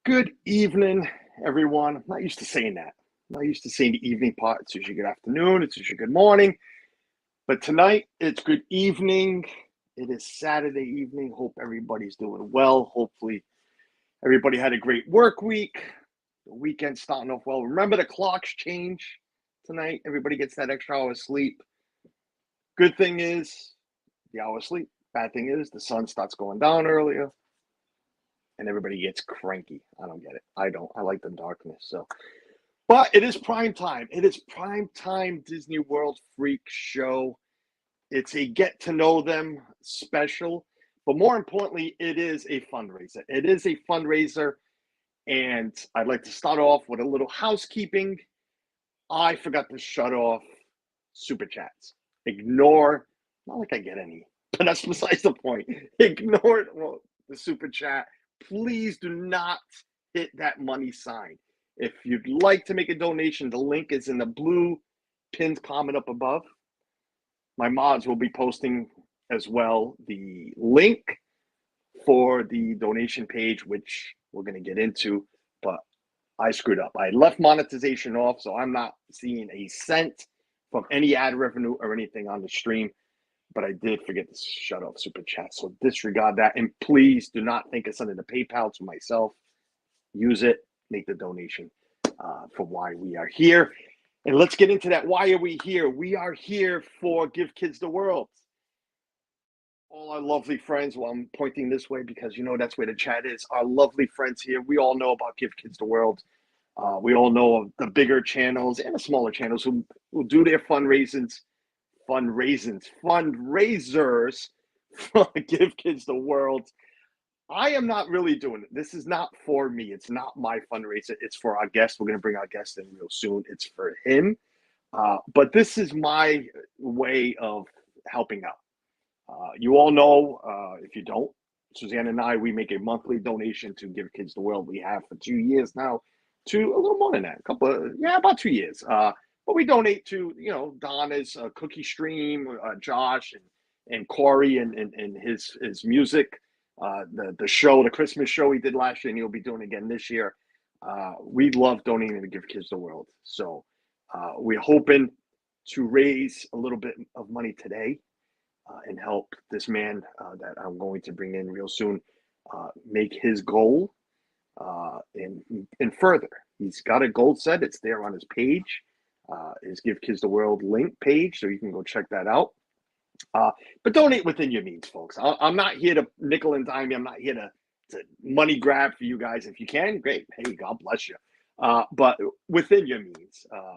Good evening, everyone. I'm not used to saying that. I'm not used to saying the evening part. It's usually good afternoon. It's usually good morning. But tonight, it's good evening. It is Saturday evening. Hope everybody's doing well. Hopefully, everybody had a great work week. The weekend's starting off well. Remember, the clocks change tonight. Everybody gets that extra hour of sleep. Good thing is the hour of sleep. Bad thing is the sun starts going down earlier and everybody gets cranky. I don't get it. I don't. I like the darkness. So, but it is prime time. It is prime time Disney World Freak Show. It's a get to know them special, but more importantly, it is a fundraiser. It is a fundraiser, and I'd like to start off with a little housekeeping. I forgot to shut off super chats. Ignore, not like I get any, but that's besides the point. Ignore the super chat. Please do not hit that money sign. If you'd like to make a donation, the link is in the blue pinned comment up above. My mods will be posting as well the link for the donation page, which we're going to get into, but I screwed up. I left monetization off, so I'm not seeing a cent from any ad revenue or anything on the stream, but I did forget to shut off super chat. So disregard that. And please do not think of sending the PayPal to myself. Use it, make the donation for why we are here. And let's get into that. Why are we here? We are here for Give Kids the World. All our lovely friends, well, I'm pointing this way because you know that's where the chat is. Our lovely friends here, we all know about Give Kids the World. We all know of the bigger channels and the smaller channels who do their fundraisers for Give Kids the World. I am not really doing it. This is not for me. It's not my fundraiser. It's for our guest. We're going to bring our guest in real soon. It's for him. But this is my way of helping out. You all know, if you don't, Suzanne and I, we make a monthly donation to Give Kids the World. We have for 2 years now, a little more than that, about 2 years. But we donate to, Donna's cookie stream, Josh and Corey and his music, the show, the Christmas show he did last year, and he'll be doing again this year. We love donating to Give Kids the World. So we're hoping to raise a little bit of money today. And help this man that I'm going to bring in real soon make his goal and further. He's got a goal set. It's there on his page, his Give Kids the World link page, so you can go check that out. But donate within your means, folks. I'm not here to nickel and dime you. I'm not here to money grab for you guys. If you can, great. Hey, God bless you. But within your means, $1,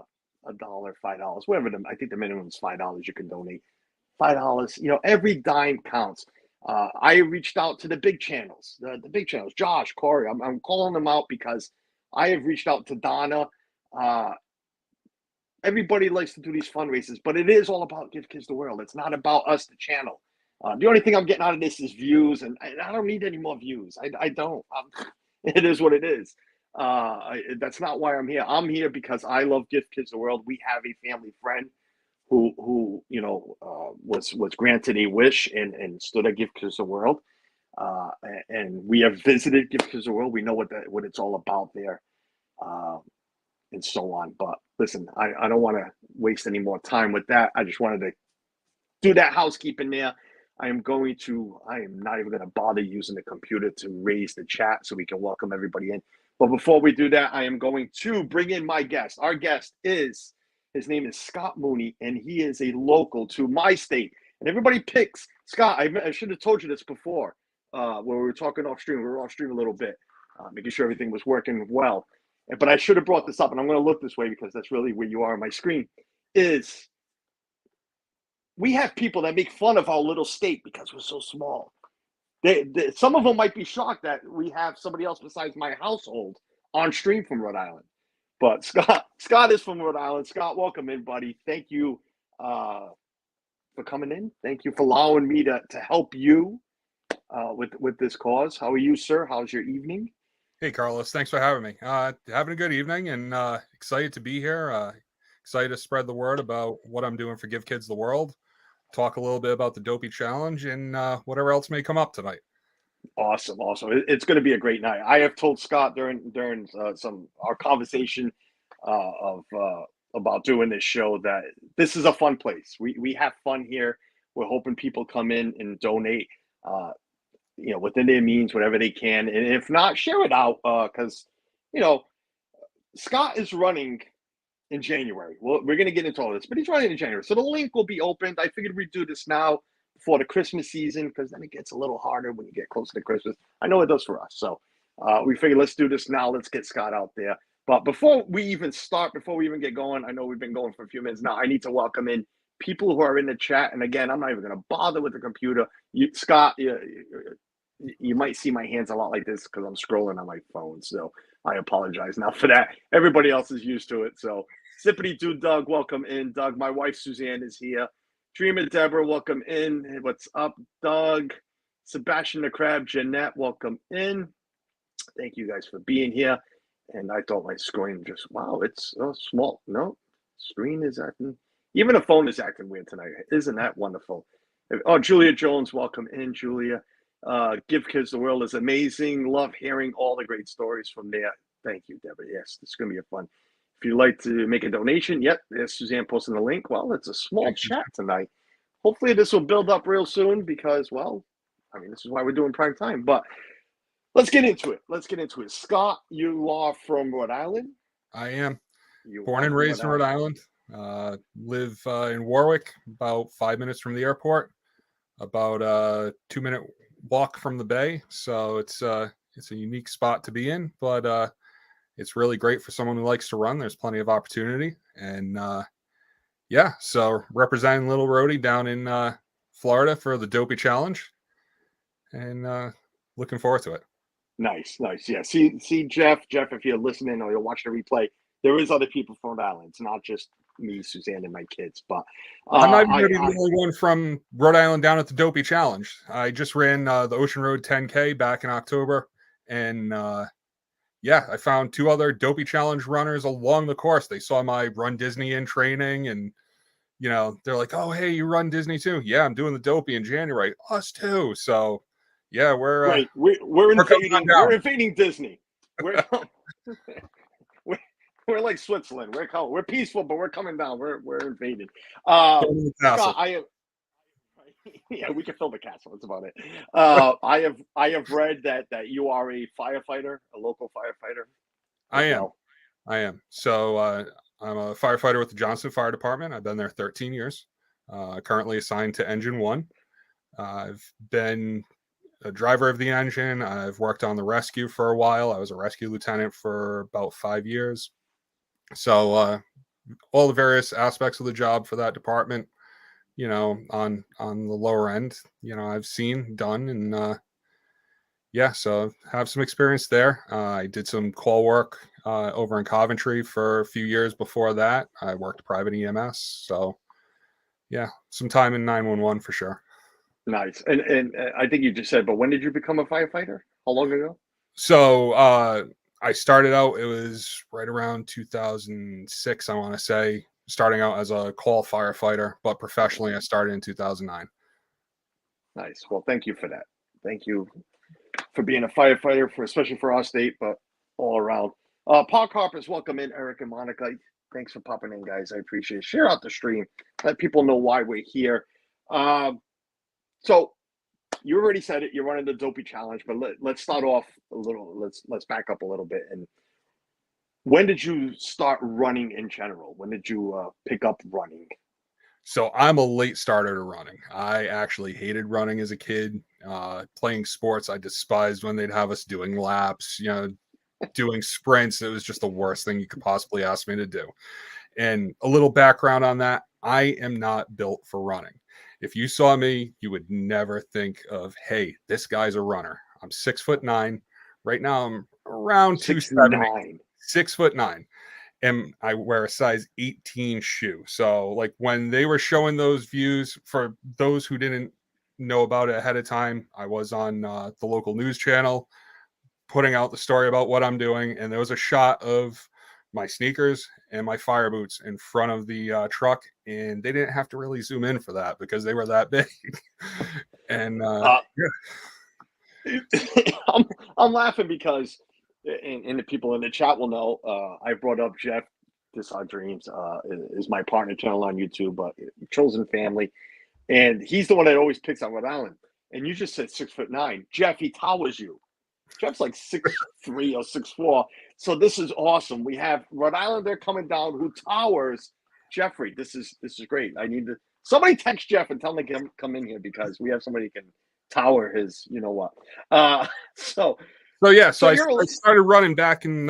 $5, whatever. I think the minimum is $5 you can donate. $5, every dime counts. I reached out to the big channels, the big channels, Josh, Corey. I'm calling them out because I have reached out to Donna. Everybody likes to do these fundraisers, but it is all about Give Kids the World. It's not about us, the channel. The only thing I'm getting out of this is views, and I don't need any more views. I don't. It is what it is. That's not why I'm here. I'm here because I love Give Kids the World. We have a family friend who was granted a wish and stood at Give Kids the World, and we have visited Give Kids the World. We know what it's all about there, and so on. But listen, I don't want to waste any more time with that. I just wanted to do that housekeeping there. I am not even going to bother using the computer to raise the chat so we can welcome everybody in. But before we do that, I am going to bring in my guest. Our guest his name is Scott Mooney, and he is a local to my state. And everybody picks Scott. I should have told you this before when we were talking off stream. We were off stream a little bit, making sure everything was working well. But I should have brought this up, and I'm going to look this way because that's really where you are on my screen, is we have people that make fun of our little state because we're so small. Some of them might be shocked that we have somebody else besides my household on stream from Rhode Island. But Scott is from Rhode Island. Scott, welcome in, buddy. Thank you for coming in. Thank you for allowing me to help you with this cause. How are you, sir? How's your evening? Hey, Carlos. Thanks for having me. Having a good evening and excited to be here. Excited to spread the word about what I'm doing for Give Kids the World. Talk a little bit about the Dopey Challenge and whatever else may come up tonight. Awesome. It's going to be a great night. I have told Scott during some our conversation of about doing this show that this is a fun place. We have fun here. We're hoping people come in and donate, within their means, whatever they can, and if not, share it out because you know Scott is running in January. Well, we're going to get into all this, but he's running in January. So the link will be opened. I figured we'd do this now before the Christmas season because then it gets a little harder when you get closer to Christmas. I know it does for us. So we figured let's do this now. Let's get Scott out there. But before we even get going, I know we've been going for a few minutes now. I need to welcome in people who are in the chat. And again, I'm not even going to bother with the computer. Scott, you might see my hands a lot like this because I'm scrolling on my phone. So I apologize now for that. Everybody else is used to it. So Sippity Doo Doug, welcome in. Doug, my wife Suzanne is here. Dreamer Deborah, welcome in. Hey, what's up, Doug? Sebastian the Crab, Jeanette, welcome in. Thank you guys for being here. And I thought my screen just, wow, it's small. No, screen is acting, even the phone is acting weird tonight. Isn't that wonderful? Oh, Julia Jones, welcome in, Julia. Give Kids the World is amazing. Love hearing all the great stories from there. Thank you, Deborah. Yes, it's going to be a fun. If you'd like to make a donation, yep, there's Suzanne posting the link. Well, it's a small chat tonight. Hopefully this will build up real soon because, well, I mean, this is why we're doing prime time. But let's get into it. Scott, you are from Rhode Island? I am. Born and raised in Rhode Island. Live in Warwick, about 5 minutes from the airport, about a 2-minute walk from the bay. So it's a unique spot to be in, but it's really great for someone who likes to run. There's plenty of opportunity. And so representing Little Rhodey down in Florida for the Dopey Challenge. And looking forward to it. Nice. Yeah. See, Jeff, if you're listening or you're watching the replay, there is other people from Rhode Island. It's not just me, Suzanne, and my kids. But I'm not even the only one from Rhode Island down at the Dopey Challenge. I just ran the Ocean Road 10K back in October, and I found 2 other Dopey Challenge runners along the course. They saw my Run Disney in training, and they're like, "Oh, hey, you run Disney too?" Yeah, I'm doing the Dopey in January. Us too. So yeah, we're invading. We're invading Disney. We're like Switzerland. We're peaceful, but we're coming down. We're invading. Scott, yeah, we can fill the castle. That's about it. I have read that you are a firefighter, a local firefighter. I am. So I'm a firefighter with the Johnson Fire Department. I've been there 13 years. Currently assigned to Engine 1. I've been a driver of the engine. I've worked on the rescue for a while. I was a rescue lieutenant for about 5 years. So all the various aspects of the job for that department, on the lower end, I've seen, done, and so I have some experience there. I did some call work over in Coventry for a few years before that. I worked private EMS. So yeah, some time in 911 for sure. Nice. And I think you just said, but when did you become a firefighter? How long ago? So I started out, it was right around 2006, I want to say, starting out as a call firefighter, but professionally I started in 2009. Nice. Well, thank you for that. Thank you for being a firefighter, especially for our state, but all around. Paul Carpers, welcome in, Eric and Monica. Thanks for popping in, guys. I appreciate it. Share out the stream. Let people know why we're here. So you already said it. You're running the Dopey Challenge, but let's start off a little. Let's back up a little bit. And when did you start running in general? When did you pick up running? So I'm a late starter to running. I actually hated running as a kid. Playing sports, I despised when they'd have us doing laps, doing sprints. It was just the worst thing you could possibly ask me to do. And a little background on that, I am not built for running. If you saw me, you would never think of, hey, this guy's a runner. I'm 6'9". Right now I'm around 270. 6'9". And I wear a size 18 shoe. So like when they were showing those views, for those who didn't know about it ahead of time, I was on the local news channel putting out the story about what I'm doing. And there was a shot of my sneakers and my fire boots in front of the truck. And they didn't have to really zoom in for that because they were that big. And I'm laughing because, and the people in the chat will know, I brought up Jeff. This Our Dreams is my partner channel on YouTube, Chosen Family, and he's the one that always picks on Rhode Island. And you just said 6'9". Jeff, he towers you. Jeff's like 6'3" or 6'4". So this is awesome. We have Rhode Island there coming down who towers Jeffrey. This is great. I need to somebody text Jeff and tell him to come in here because we have somebody who can tower his, you know what. So yeah, so I you're started running back in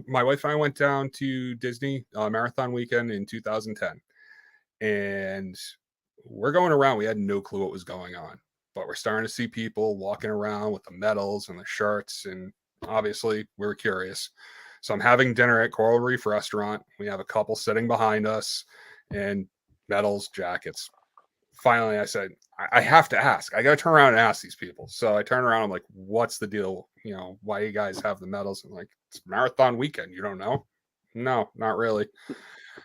my wife and I went down to Disney marathon weekend in 2010, and we're going around. We had no clue what was going on, but we're starting to see people walking around with the medals and the shirts, and obviously we were curious. So I'm having dinner at Coral Reef Restaurant. We have a couple sitting behind us, and medals, jackets. Finally, I said, I have to ask. I got to turn around and ask these people. So I turn around. I'm like, what's the deal? You know, why you guys have the medals? I'm like, it's marathon weekend. You don't know? No, not really.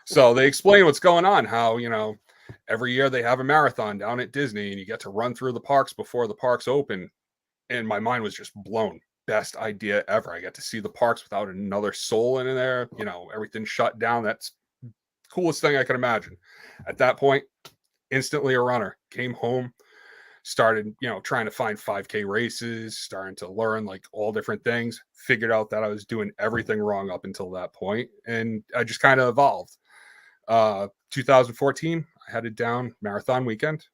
So they explain what's going on, how, you know, every year they have a marathon down at Disney and you get to run through the parks before the parks open. And my mind was just blown. Best idea ever. I got to see the parks without another soul in there. You know, everything shut down. That's the coolest thing I can imagine. At that point, instantly a runner. Came home, started, you know, trying to find 5K races, starting to learn like all different things, figured out that I was doing everything wrong up until that point, and I just kind of evolved. 2014, I headed down marathon weekend,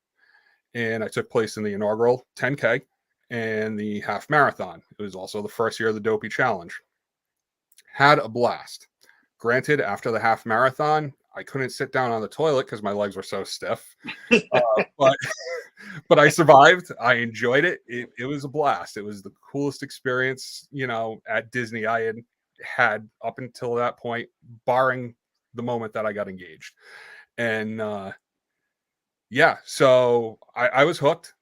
and I took place in the inaugural 10K and the half marathon. It was also the first year of the Dopey Challenge. Had a blast. Granted, after the half marathon, I couldn't sit down on the toilet because my legs were so stiff. But I survived. I enjoyed it. It was a blast. It was the coolest experience, you know, at Disney I had up until that point, barring the moment that I got engaged. And yeah, so I was hooked,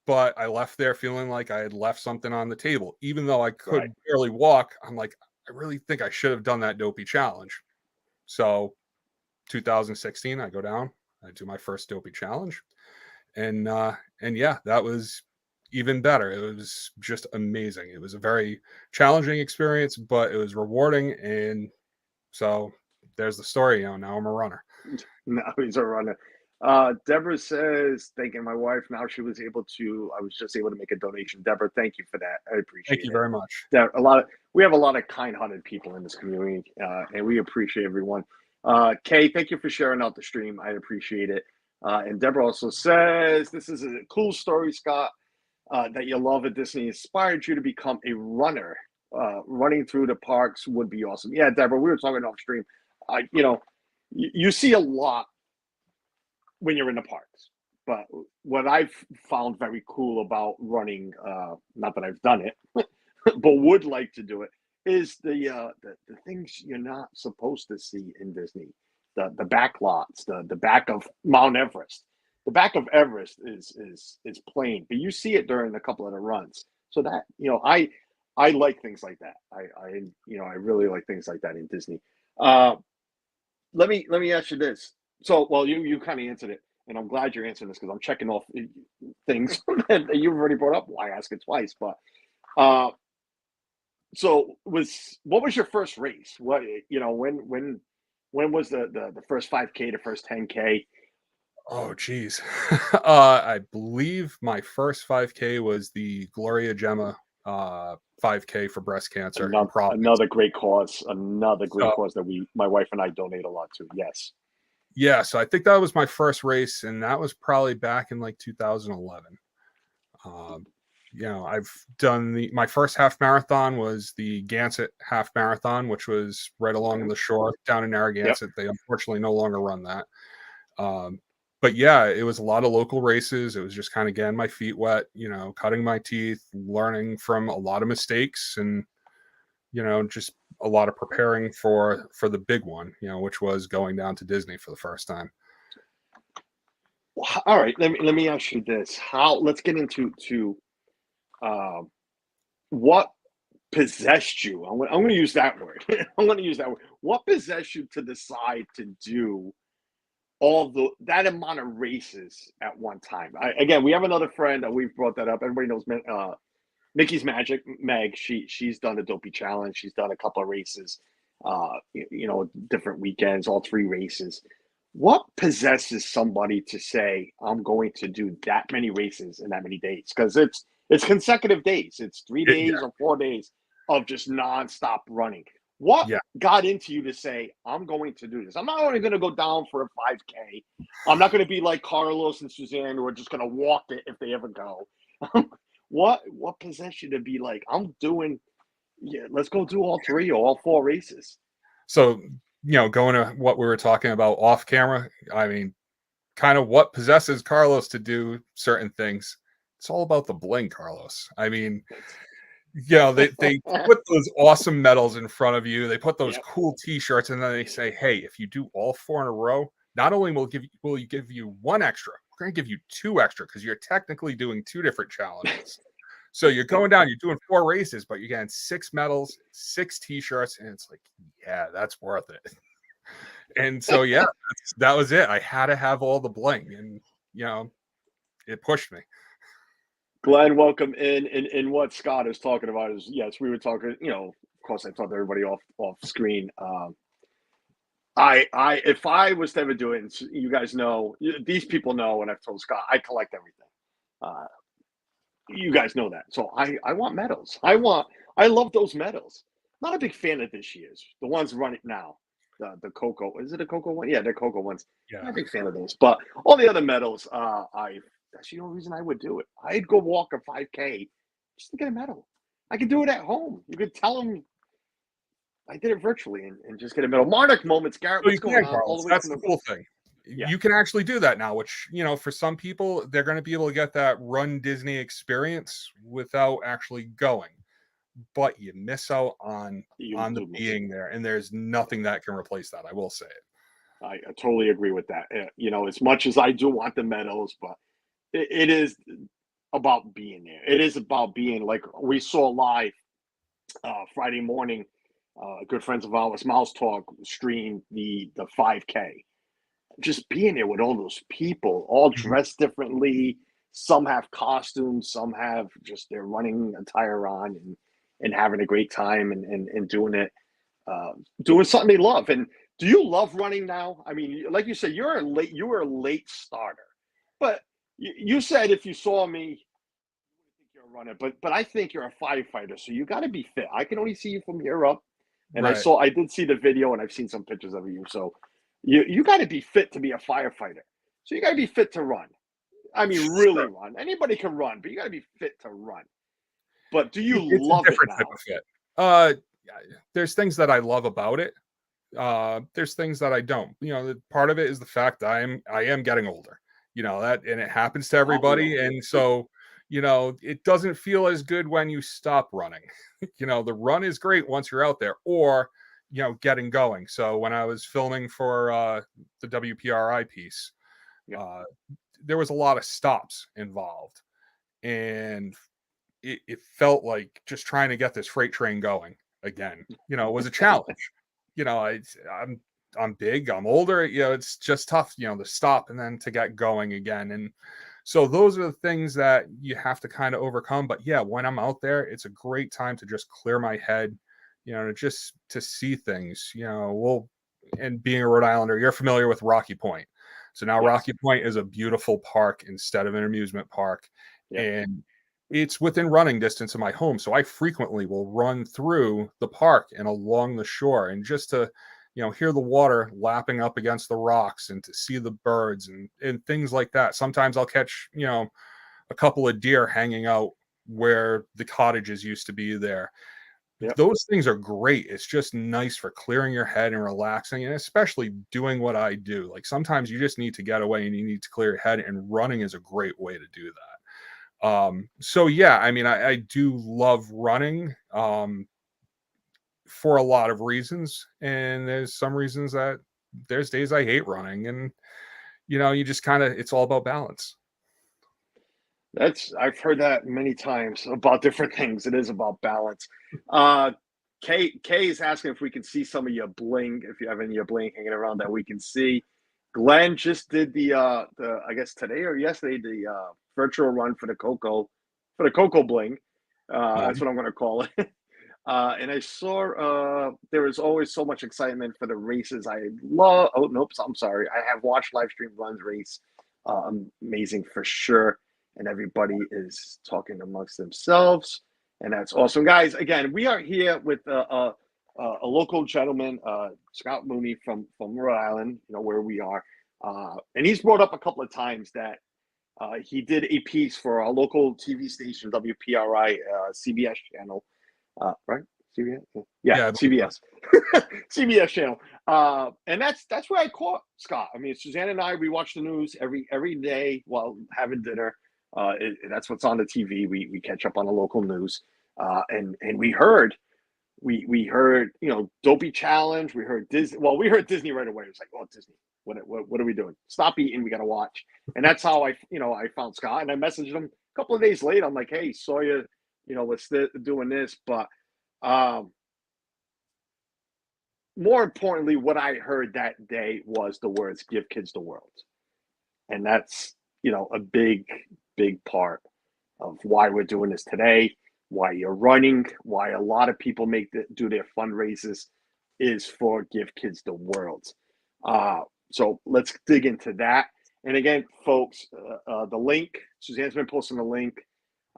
but I left there feeling like I had left something on the table. Even though I could barely walk, I'm like, I really think I should have done that Dopey challenge. So 2016, I go down, I do my first Dopey challenge. And yeah, that was even better. It was just amazing. It was a very challenging experience, but it was rewarding. And so there's the story. You know, now I'm a runner. No, he's a runner. Deborah says, thanking my wife. Now she was able to. I was just able to make a donation. Deborah, thank you for that. I appreciate it. Thank you very much. We have a lot of kind-hearted people in this community, and we appreciate everyone. Kay, thank you for sharing out the stream. I appreciate it. And Deborah also says, this is a cool story, Scott, that your love at Disney inspired you to become a runner. Running through the parks would be awesome. Yeah, Deborah, we were talking off stream. You know, you see a lot when you're in the parks. But what I've found very cool about running, not that I've done it, but would like to do it, is the things you're not supposed to see in Disney. The back lots, the back of Mount Everest. The back of Everest is plain, but you see it during a couple of the runs. So that, you know, I like things like that. I really like things like that in Disney. Let me ask you this. So, well, you kind of answered it, and I'm glad you're answering this because I'm checking off things that you've already brought up. Why ask it twice? But so what was your first race? What, you know, when was the first 5K, the first 10K? Oh, geez. I believe my first 5K was the Gloria Gemma 5K for breast cancer. Another great cause. Another great cause that my wife and I donate a lot to. Yes. Yeah, so I think that was my first race, and that was probably back in like 2011. You know, I've done my first half marathon was the Gansett half marathon, which was right along the shore down in Narragansett. Yep. They unfortunately no longer run that. But yeah, it was a lot of local races. It was just kind of getting my feet wet, you know, cutting my teeth, learning from a lot of mistakes, and, you know, just a lot of preparing for the big one, you know, which was going down to Disney for the first time. All right, let me ask you this. Let's get into what possessed you. I'm going to use that word. I'm going to use that word. What possessed you to decide to do that amount of races at one time. Again, we have another friend that we've brought that up. Everybody knows Nikki's Magic Meg. She's done the Dopey Challenge. She's done a couple of races, different weekends, all 3 races. What possesses somebody to say, I'm going to do that many races in that many days? Because it's consecutive days. It's 3 days or 4 days of just nonstop running. What got into you to say, I'm going to do this? I'm not only going to go down for a 5K. I'm not going to be like Carlos and Suzanne who are just going to walk it if they ever go. What possessed you to be like, let's go do all 3 or all 4 races? So, going to what we were talking about off camera, I mean, kind of what possesses Carlos to do certain things. It's all about the bling, Carlos. I mean, they put those awesome medals in front of you. They put those cool T-shirts, and then they say, "Hey, if you do all 4 in a row, not only will you give you 1 extra, we're going to give you 2 extra because you're technically doing 2 different challenges." So you're going down, you're doing 4 races, but you're getting 6 medals, 6 T-shirts, and it's like, yeah, that's worth it. And so that was it. I had to have all the bling, and it pushed me. Glenn, welcome in. And what Scott is talking about is, yes, we were talking, of course I talked to everybody off screen. If I was to ever do it, and you guys know, these people know, and I've told Scott, I collect everything. You guys know that. So I want medals. I love those medals. Not a big fan of this year's. The ones running now. The Coco. Is it a Coco one? Yeah, the Coco ones. Yeah. Not a big fan of those. But all the other medals, that's the only reason I would do it. I'd go walk a 5K just to get a medal. I could do it at home. You could tell them I did it virtually and just get a medal. Monarch moments, Garrett, what's going on? All the way that's the cool thing. Yeah. You can actually do that now, which, for some people, they're going to be able to get that Run Disney experience without actually going. But you miss out on the being there, and there's nothing that can replace that. I will say it. I totally agree with that. As much as I do want the medals, but it is about being there. It is about being, like we saw live Friday morning. Good friends of ours, Mouse Talk, streamed the 5K. Just being there with all those people, all dressed differently. Some have costumes, some have just their running attire on, and having a great time and doing it, doing something they love. And do you love running now? I mean, like you said, you were a late starter, but you said if you saw me, you wouldn't think you're a runner. But I think you're a firefighter, so you got to be fit. I can only see you from here up, and right. I did see the video, and I've seen some pictures of you. So you got to be fit to be a firefighter. So you got to be fit to run. I mean, really run. Anybody can run, but you got to be fit to run. But do you love it now? Type of fit. There's things that I love about it. There's things that I don't. Part of it is the fact I am getting older. That, and it happens to everybody. And so, it doesn't feel as good when you stop running. The run is great once you're out there, or getting going. So when I was filming for the WPRI piece, there was a lot of stops involved, and it felt like just trying to get this freight train going again, was a challenge. I'm big, I'm older, it's just tough, to stop and then to get going again. And so those are the things that you have to kind of overcome. But yeah, when I'm out there, it's a great time to just clear my head, to see things, and being a Rhode Islander, you're familiar with Rocky Point. So now Rocky Point is a beautiful park instead of an amusement park. And it's within running distance of my home. So I frequently will run through the park and along the shore, and just to, hear the water lapping up against the rocks, and to see the birds and things like that. Sometimes I'll catch, a couple of deer hanging out where the cottages used to be there. Those things are great. It's just nice for clearing your head and relaxing, and especially doing what I do. Like sometimes you just need to get away and you need to clear your head, and running is a great way to do that. So yeah, I mean, I do love running for a lot of reasons, and there's some reasons that there's days I hate running, and you just kind of, it's all about balance. I've heard that many times about different things. It is about balance. Kay is asking if we can see some of your bling, if you have any of your bling hanging around that we can see. Glenn just did the I guess today or yesterday the virtual run for the Cocoa Bling. Yeah. That's what I'm going to call it. And I saw there was always so much excitement for the races. I love. Oh, nope. I'm sorry. I have watched live stream runs race. Amazing for sure. And everybody is talking amongst themselves, and that's awesome, guys. Again, we are here with a local gentleman, Scott Mooney from Rhode Island. You know where we are, and he's brought up a couple of times that he did a piece for a local TV station, WPRI, CBS channel. Right? CBS? Yeah, CBS. CBS channel. And that's where I caught Scott. I mean, Suzanne and I, we watch the news every day while having dinner. That's what's on the TV. We catch up on the local news. And we heard, Dopey challenge. We heard Disney. Well, we heard Disney right away. It was like, oh, Disney. What are we doing? Stop eating. We got to watch. And that's how I found Scott. And I messaged him a couple of days later. I'm like, hey, saw you, was doing this. But more importantly, what I heard that day was the words, give kids the world. And that's, a big, big part of why we're doing this today, why you're running, why a lot of people do their fundraisers is for give kids the world. So let's dig into that. And again, folks, the link, Suzanne's been posting the link.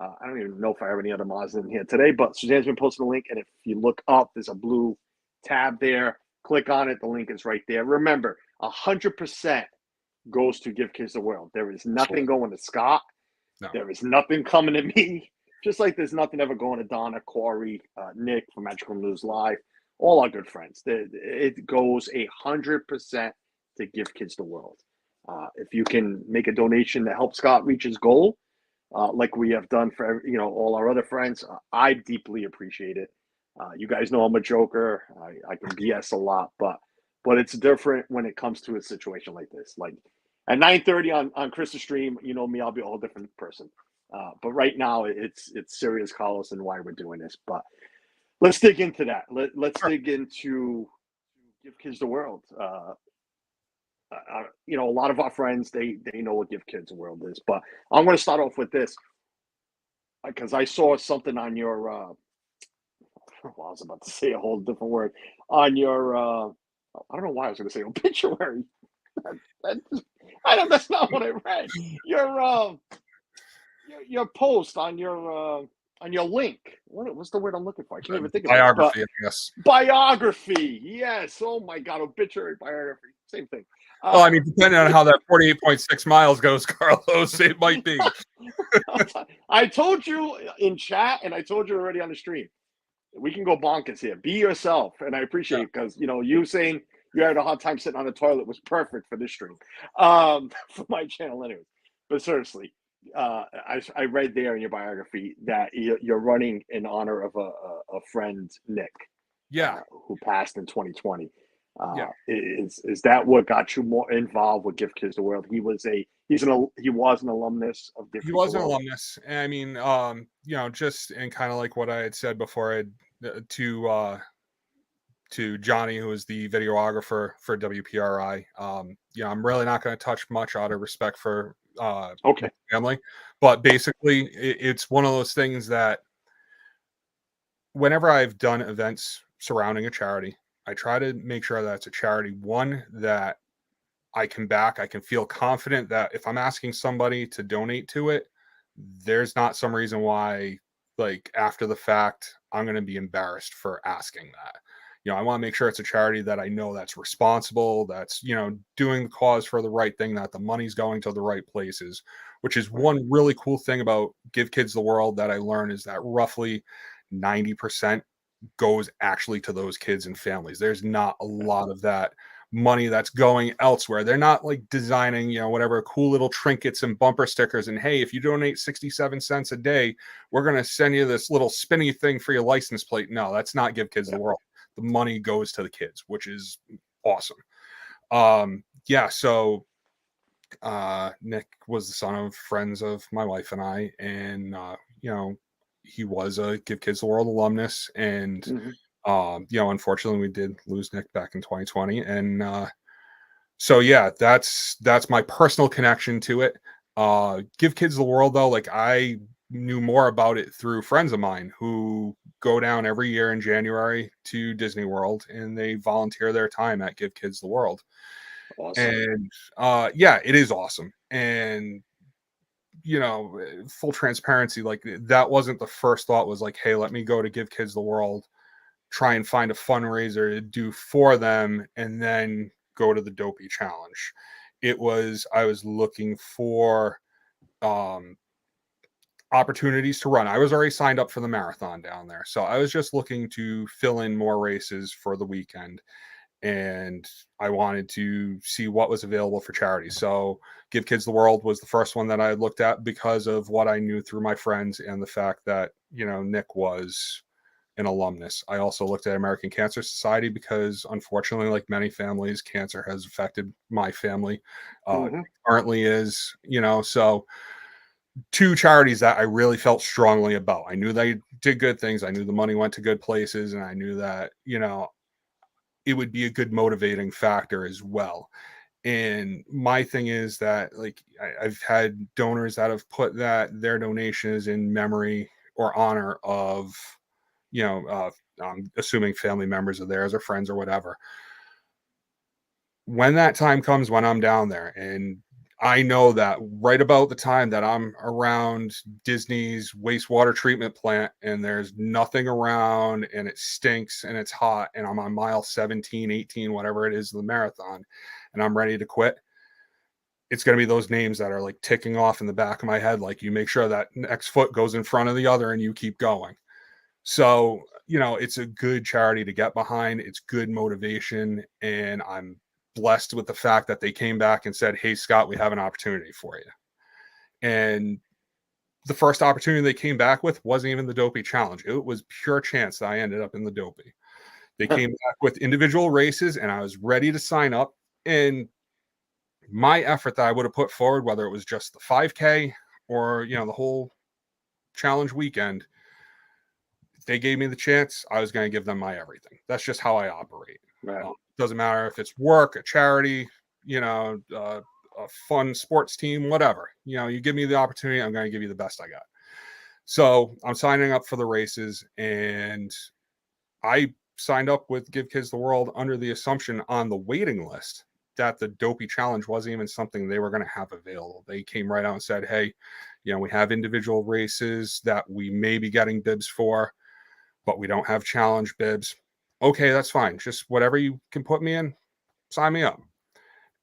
I don't even know if I have any other mods in here today, but Suzanne's been posting the link. And if you look up, there's a blue tab there. Click on it. The link is right there. Remember, 100% goes to Give Kids the World. There is nothing going to Scott. No. There is nothing coming to me. Just like there's nothing ever going to Donna, Corey, Nick from Magical News Live, all our good friends. It goes 100% to Give Kids the World. If you can make a donation to help Scott reach his goal, like we have done for all our other friends, I deeply appreciate it. You guys know I'm a joker. I can BS a lot, but it's different when it comes to a situation like this. Like at 9:30 on Chris's stream, me, I'll be a whole different person. But right now, it's serious, Carlos, and why we're doing this. But let's dig into that. Let's dig into Give Kids the World. A lot of our friends, they know what Give Kids the World is. But I'm going to start off with this because I saw something on your I was about to say a whole different word on your I don't know why I was going to say obituary. That's not what I read. Your post on your link. What's the word I'm looking for? I can't even think of it. Biography, yes. Biography, yes. Oh my God, obituary, biography, same thing. Well, I mean, depending on how that 48.6 miles goes, Carlos, it might be. I told you in chat, and I told you already on the stream. We can go bonkers here. Be yourself, and I appreciate it because you saying you had a hard time sitting on the toilet was perfect for this stream, for my channel, anyway. But seriously, I read there in your biography that you're running in honor of a friend, Nick, who passed in 2020. Is that what got you more involved with Give Kids the World? He was an alumnus of Give Kids the World. He was an alumnus. And I mean, just in kind of like what I had said before, to Johnny, who is the videographer for WPRI. I'm really not going to touch much out of respect for family, but basically it's one of those things that whenever I've done events surrounding a charity, I try to make sure that it's a charity, one, that I can back. I can feel confident that if I'm asking somebody to donate to it, there's not some reason why, like after the fact, I'm going to be embarrassed for asking that. I want to make sure it's a charity that I know that's responsible, that's, doing the cause for the right thing, that the money's going to the right places, which is one really cool thing about Give Kids the World that I learned is that roughly 90% goes actually to those kids and families. There's not a lot of that money that's going elsewhere. They're not like designing, whatever cool little trinkets and bumper stickers. And hey, if you donate 67 cents a day, we're going to send you this little spinny thing for your license plate. No, that's not Give Kids the World. The money goes to the kids, which is awesome. So Nick was the son of friends of my wife and I, and he was a Give Kids the World alumnus, and unfortunately we did lose Nick back in 2020, and So yeah, that's my personal connection to it. Give Kids the World though, like I knew more about it through friends of mine who go down every year in January to Disney World and they volunteer their time at Give Kids the World. Awesome. And yeah, it is awesome. And full transparency, like that wasn't the first thought was like, hey, let me go to Give Kids the World, try and find a fundraiser to do for them, and then go to the Dopey challenge. It was I was looking for um opportunities to run. I was already signed up for the marathon down there. So I was just looking to fill in more races for the weekend and I wanted to see what was available for charity. So Give Kids the World was the first one that I had looked at because of what I knew through my friends and the fact that, Nick was an alumnus. I also looked at American Cancer Society because unfortunately, like many families, cancer has affected my family. Hmm. Currently is, so two charities that I really felt strongly about. I knew they did good things. I knew the money went to good places and I knew that, it would be a good motivating factor as well. And my thing is that like I've had donors that have put that their donation is in memory or honor of, assuming family members of theirs or friends or whatever. When that time comes when I'm down there and I know that right about the time that I'm around Disney's wastewater treatment plant and there's nothing around and it stinks and it's hot and I'm on mile 17, 18, whatever it is, the marathon, and I'm ready to quit, it's going to be those names that are like ticking off in the back of my head. Like you make sure that next foot goes in front of the other and you keep going. So, it's a good charity to get behind. It's good motivation. And I'm blessed with the fact that they came back and said, hey, Scott, we have an opportunity for you. And the first opportunity they came back with wasn't even the Dopey challenge. It was pure chance that I ended up in the Dopey. They came back with individual races and I was ready to sign up. And my effort that I would have put forward, whether it was just the 5K or, the whole challenge weekend, if they gave me the chance, I was going to give them my everything. That's just how I operate. Right. Doesn't matter if it's work, a charity, a fun sports team, whatever. You give me the opportunity, I'm going to give you the best I got. So I'm signing up for the races, and I signed up with Give Kids the World under the assumption on the waiting list that the Dopey challenge wasn't even something they were going to have available. They came right out and said, hey, we have individual races that we may be getting bibs for, but we don't have challenge bibs. Okay, that's fine. Just whatever you can put me in, sign me up.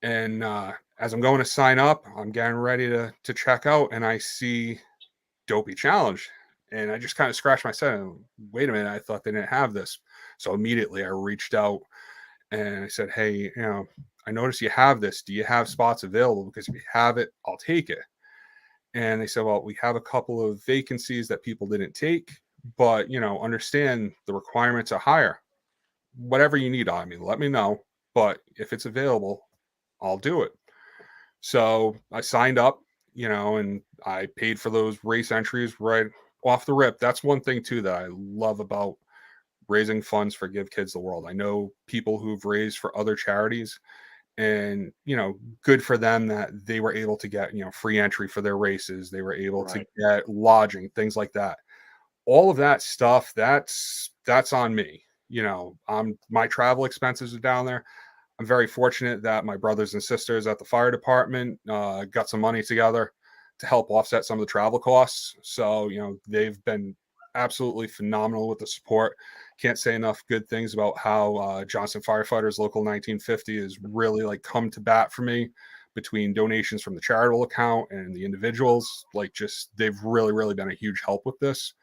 And as I'm going to sign up, I'm getting ready to check out, and I see Dopey challenge, and I just kind of scratched my head. Wait a minute, I thought they didn't have this. So immediately I reached out and I said, hey, I noticed you have this. Do you have spots available? Because if you have it, I'll take it. And they said, well, we have a couple of vacancies that people didn't take, but understand the requirements are higher. Whatever you need, I mean, let me know. But if it's available, I'll do it. So I signed up, and I paid for those race entries right off the rip. That's one thing too that I love about raising funds for Give Kids the World. I know people who've raised for other charities, and good for them that they were able to get free entry for their races. They were able to Right. get lodging, things like that. All of that stuff, that's on me. My travel expenses are down there. I'm very fortunate that my brothers and sisters at the fire department got some money together to help offset some of the travel costs. So, they've been absolutely phenomenal with the support. Can't say enough good things about how Johnson Firefighters Local 1950 has really like come to bat for me between donations from the charitable account and the individuals. Like, just they've really, really been a huge help with this.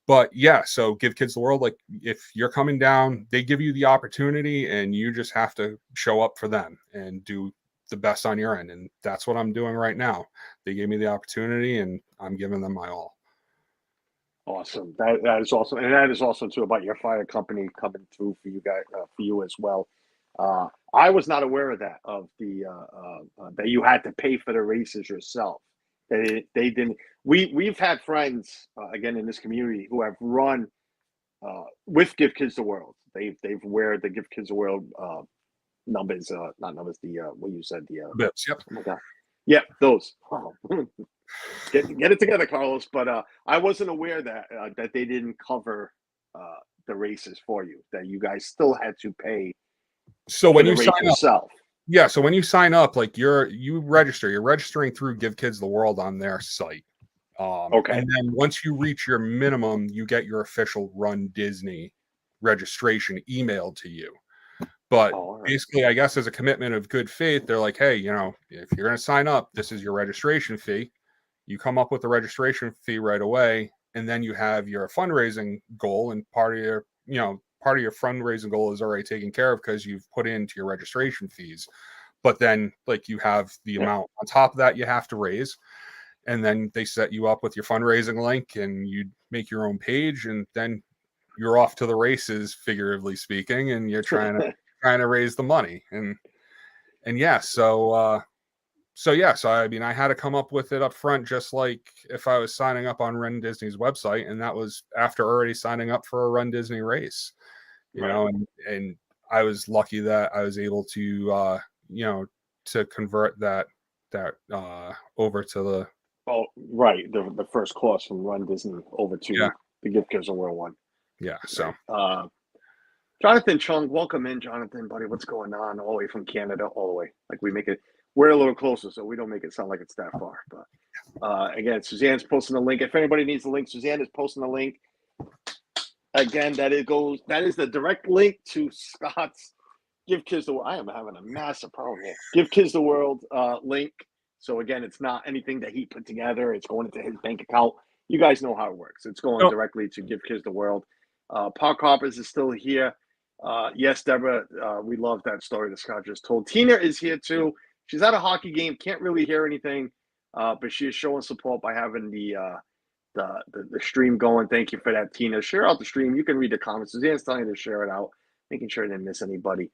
But yeah, so Give Kids the World, like if you're coming down, they give you the opportunity and you just have to show up for them and do the best on your end. And that's what I'm doing right now. They gave me the opportunity and I'm giving them my all. Awesome. That is awesome, and that is also too about your fire company coming through for you guys, for you as well. I was not aware of that, of the that you had to pay for the races yourself. They didn't. We've had friends again in this community who have run with Give Kids the World. They've wear the Give Kids the World numbers, not numbers, the what you said, the Bits. Yep. oh my god, yeah, those. Oh. Get it together, Carlos. But I wasn't aware that they didn't cover the races for you. That you guys still had to pay So for when the you sign race up, yourself. yeah. So when you sign up, like you're registering through Give Kids the World on their site. Okay. And then once you reach your minimum, you get your official Run Disney registration emailed to you. But All right. basically, I guess as a commitment of good faith, they're like, hey, if you're going to sign up, this is your registration fee. You come up with the registration fee right away, and then you have your fundraising goal, and part of your fundraising goal is already taken care of because you've put into your registration fees. But then, like, you have the amount on top of that you have to raise, and then they set you up with your fundraising link, and you make your own page, and then you're off to the races, figuratively speaking, and you're trying to raise the money. And yeah, so I mean, I had to come up with it up front, just like if I was signing up on Run Disney's website, and that was after already signing up for a Run Disney race, and I was lucky that I was able to to convert that over to the right. The first course from Run Disney over to the Gift Gives a World one. Yeah. So Jonathan Chung, welcome in, Jonathan, buddy. What's going on? All the way from Canada, all the way. Like we're a little closer, so we don't make it sound like it's that far. But again, Suzanne's posting the link. If anybody needs the link, Suzanne is posting the link. Again, that is the direct link to Scott's Give Kids the World. I am having a massive problem here. Give Kids the World link. So again, it's not anything that he put together. It's going into his bank account. You guys know how it works. It's going directly to Give Kids the World. Park Hoppers is still here. Yes, Deborah, we love that story that Scott just told. Tina is here too. She's at a hockey game. Can't really hear anything, but she is showing support by having the stream going. Thank you for that, Tina. Share out the stream. You can read the comments. Suzanne's telling you to share it out, making sure I didn't miss anybody.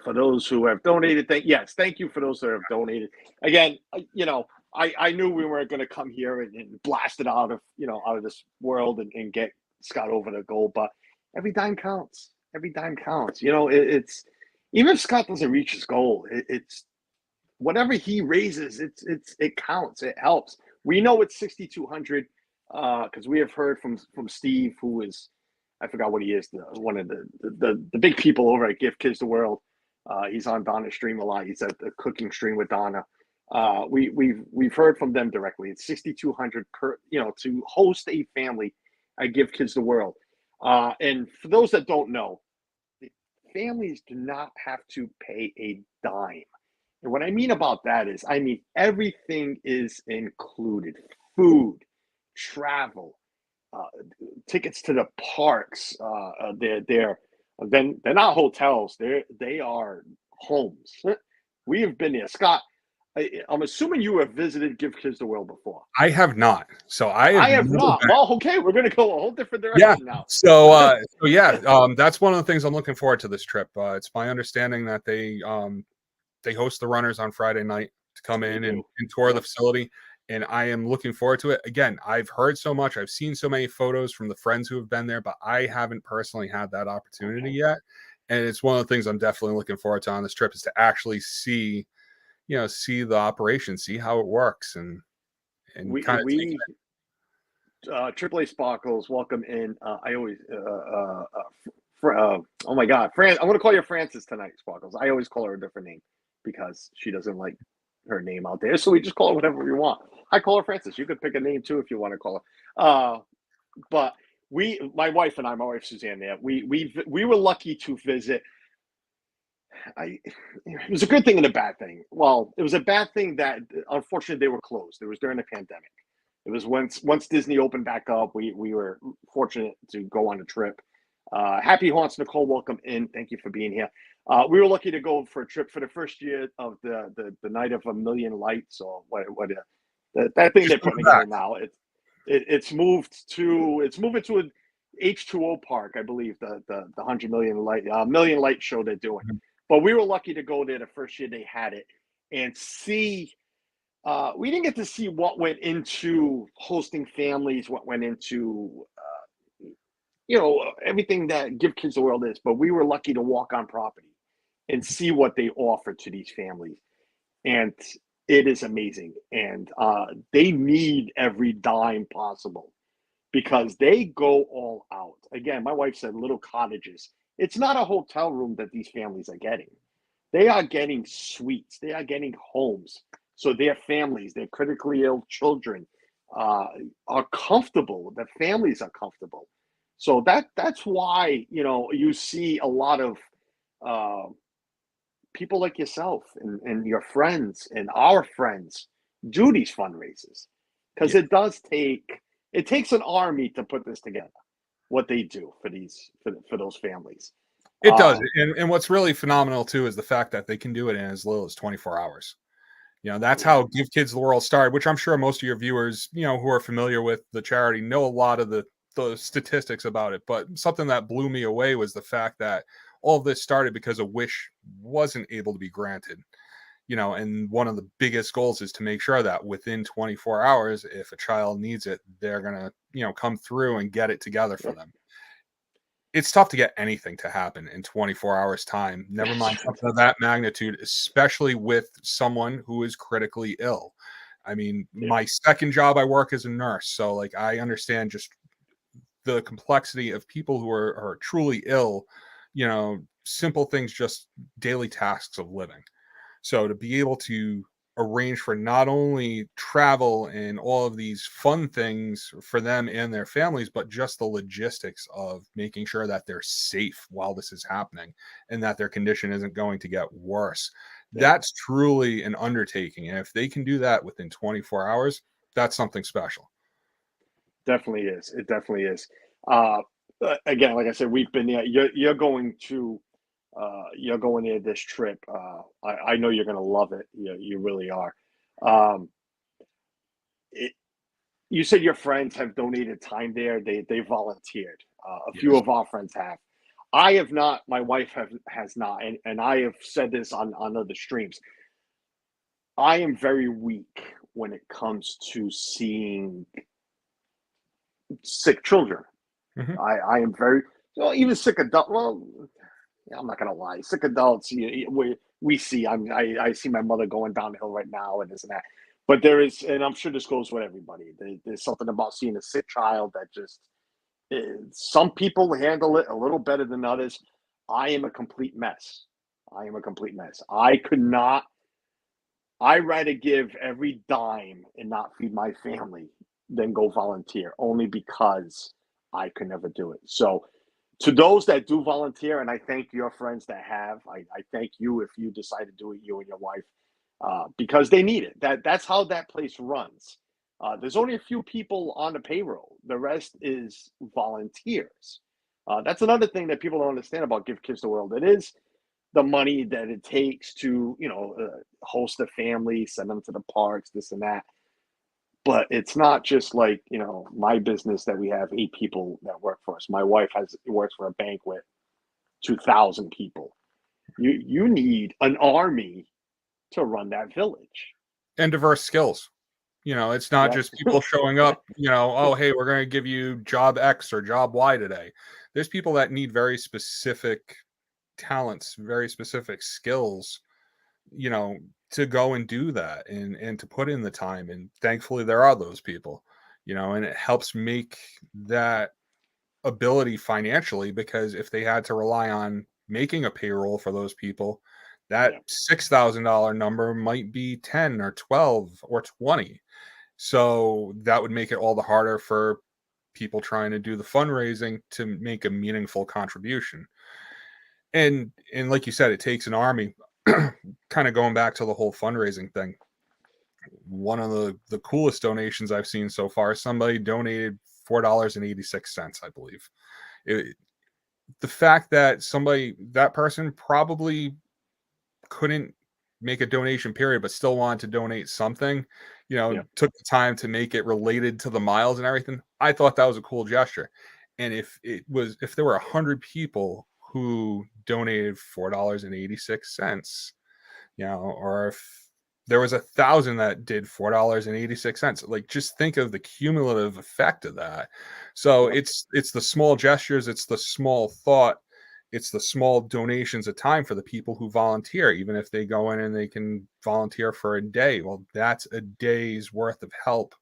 For those who have donated, thank you for those that have donated. Again, I knew we weren't going to come here and blast it out of this world and get Scott over the goal, but every dime counts. Every dime counts. It's even if Scott doesn't reach his goal, it's whatever he raises. It counts. It helps. We know it's 6,200 because we have heard from Steve, who is, I forgot what he is, one of the big people over at Gift Kids the World. He's on Donna's stream a lot. He's at the cooking stream with Donna. We've heard from them directly. It's 6,200 per, to host a family at Give Kids the World. And for those that don't know, families do not have to pay a dime. And what I mean about that is, everything is included: food, travel, tickets to the parks. They're not hotels. They are homes. We have been there, Scott. I'm assuming you have visited Give Kids the World before. I have not. So I have not. Well, okay, we're going to go a whole different direction now. So that's one of the things I'm looking forward to this trip. It's my understanding that they host the runners on Friday night to come in and tour the facility. And I am looking forward to it. Again, I've heard so much. I've seen so many photos from the friends who have been there, but I haven't personally had that opportunity yet. And it's one of the things I'm definitely looking forward to on this trip, is to actually see the operation, see how it works, and AAA Sparkles, welcome in. I always oh my God, I'm going to call you Francis tonight, Sparkles. I always call her a different name because she doesn't like her name out there, so we just call her whatever we want. I call her Francis. You could pick a name too if you want to call her. But my wife and I, my wife Suzanne, there, we were lucky to visit. It was a good thing and a bad thing. Well, it was a bad thing that unfortunately they were closed. It was during the pandemic. It was once Disney opened back up, we were fortunate to go on a trip. Happy Haunts, Nicole, welcome in. Thank you for being here. We were lucky to go for a trip for the first year of the Night of a Million Lights, or that thing they're putting together now. It's moving to an H2O park, I believe, the 100 million light show they're doing. But we were lucky to go there the first year they had it and see. We didn't get to see what went into hosting families, what went into everything that Give Kids the World is, but we were lucky to walk on property and see what they offer to these families. And it is amazing. And they need every dime possible because they go all out. Again, my wife said little cottages. It's not a hotel room that these families are getting. They are getting suites. They are getting homes. So their families, their critically ill children, are comfortable. The families are comfortable. So that's why you see a lot of uh, people like yourself and your friends and our friends do these fundraisers because Yeah, it takes an army to put this together. What they do for those families. it does. Um, And what's really phenomenal too is the fact that they can do it in as little as 24 hours. That's yeah, how Give Kids the World started, which I'm sure most of your viewers, who are familiar with the charity know a lot of the statistics about it. But something that blew me away was the fact that all of this started because a wish wasn't able to be granted. And one of the biggest goals is to make sure that within 24 hours, if a child needs it, they're going to, come through and get it together for yeah. them. It's tough to get anything to happen in 24 hours time, never mind something of that magnitude, especially with someone who is critically ill. I mean, Yeah, my second job, I work as a nurse. So like I understand just the complexity of people who are truly ill, simple things, just daily tasks of living. So to be able to arrange for not only travel and all of these fun things for them and their families, but just the logistics of making sure that they're safe while this is happening and that their condition isn't going to get worse. yeah. That's truly an undertaking. And if they can do that within 24 hours, that's something special. Definitely is. It definitely is. Uh, Again, like I said, we've been there. You're going there this trip. I know you're going to love it. You really are. Um, it, you said your friends have donated time there. They volunteered. A few Yes. of our friends have. I have not. My wife has not, and I have said this on other streams. I am very weak when it comes to seeing sick children. Mhm. I am very even sick adult. Well, yeah, I'm not gonna lie, sick adults. We see. I see my mother going downhill right now, and this and that. But there is, and I'm sure this goes with everybody. There's something about seeing a sick child that just. Some people handle it a little better than others. I am a complete mess. I am a complete mess. I could not. I rather give every dime and not feed my family than go volunteer, only because I could never do it. So, to those that do volunteer, and I thank your friends that have, I thank you if you decide to do it, you and your wife, because they need it. That's how that place runs. There's only a few people on the payroll. The rest is volunteers. That's another thing that people don't understand about Give Kids the World. It is the money that it takes to host a family, send them to the parks, this and that. But it's not just like my business that we have 8 people that work for us. My wife works for a bank with 2,000 people. You need an army to run that village. And diverse skills. It's not Yep. just people showing up, oh, hey, we're going to give you job X or job Y today. There's people that need very specific talents, very specific skills, you know, to go and do that and to put in the time. And thankfully there are those people, and it helps make that ability financially, because if they had to rely on making a payroll for those people, that Yeah. $6,000 number might be 10 or 12 or 20. So that would make it all the harder for people trying to do the fundraising to make a meaningful contribution. And like you said, it takes an army. Kind of going back to the whole fundraising thing. One of the coolest donations I've seen so far, somebody donated $4.86, I believe. It, the fact that that person probably couldn't make a donation period, but still wanted to donate something, Yeah. took the time to make it related to the miles and everything. I thought that was a cool gesture. And if there were 100 people who donated $4.86, or if There was 1,000 that did $4.86. Like, just think of the cumulative effect of that. So Yep. it's the small gestures, it's the small thought, it's the small donations of time for the people who volunteer. Even if they go in and they can volunteer for a day, well, that's a day's worth of help.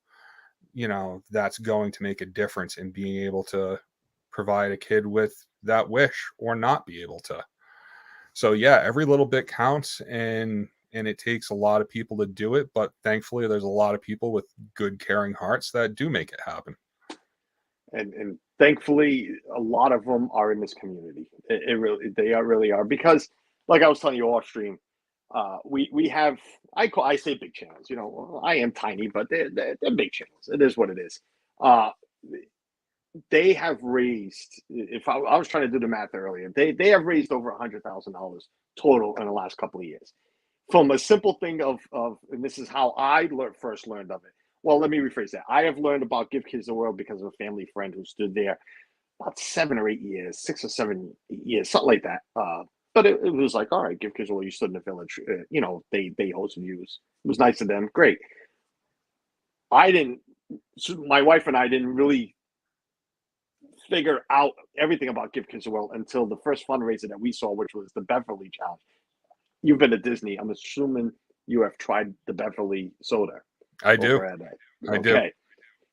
That's going to make a difference in being able to provide a kid with that wish or not be able to. So yeah, every little bit counts, and it takes a lot of people to do it, but thankfully there's a lot of people with good caring hearts that do make it happen. And thankfully a lot of them are in this community. It really, they are really are, because like I was telling you off stream, we have, I say big channels, I am tiny, but they're big channels. It is what it is. uh they have raised, if I was trying to do the math earlier, they have raised over $100,000 total in the last couple of years, from a simple thing of, and this is how I first learned of it. Well, let me rephrase that. I have learned about Give Kids the World because of a family friend who stood there about 7 or 8 years, 6 or 7 years, something like that. But it was like, all right, Give Kids the World, you stood in the village. They hosted you. It was nice of them. Great. I didn't. So my wife and I didn't really figure out everything about Give Kids the World until the first fundraiser that we saw, which was the Beverly Challenge. You've been to Disney. I'm assuming you have tried the Beverly soda. I do. Over at that. I do. Okay.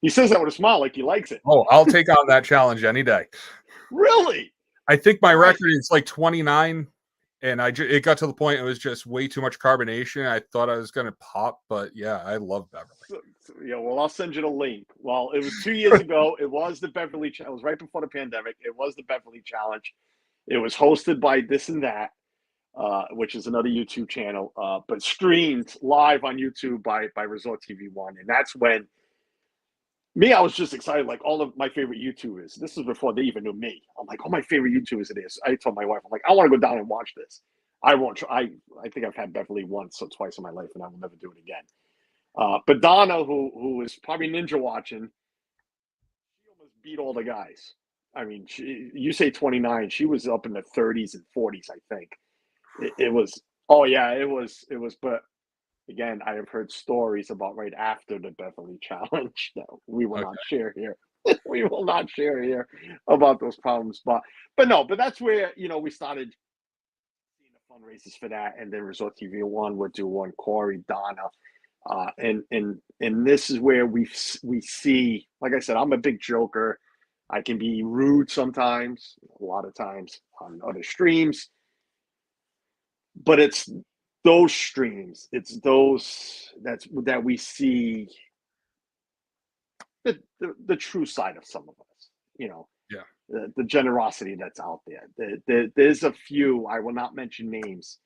He says that with a smile, like he likes it. Oh, I'll take on that challenge any day. Really? I think my All right. record is like 29, and it got to the point it was just way too much carbonation. I thought I was going to pop, but yeah, I love Beverly. Yeah, well, I'll send you the link. Well, it was 2 years ago. It was the Beverly Challenge. It was right before the pandemic. It was the Beverly Challenge. It was hosted by This and That, which is another YouTube channel, but streamed live on YouTube by Resort TV One. And that's when I was just excited. Like, all of my favorite YouTubers. This was before they even knew me. I'm like, all my favorite YouTubers it is. I told my wife, I'm like, I want to go down and watch this. I won't try. I think I've had Beverly once or twice in my life, and I will never do it again. But Donna, who is probably ninja watching, she almost beat all the guys. I mean, you say 29, she was up in the 30s and 40s, I think. It was, oh yeah, it was, but again, I have heard stories about right after the Beverly Challenge that we will Okay. not share here. We will not share here about those problems, but no, but that's where we started seeing the fundraisers for that, and then Resort TV One would do one. Corey, Donna, and this is where we see. Like I said, I'm a big joker. I can be rude sometimes, a lot of times on other streams, but it's those streams, it's those that we see the true side of some of us. Yeah. The generosity that's out there. There's a few, I will not mention names,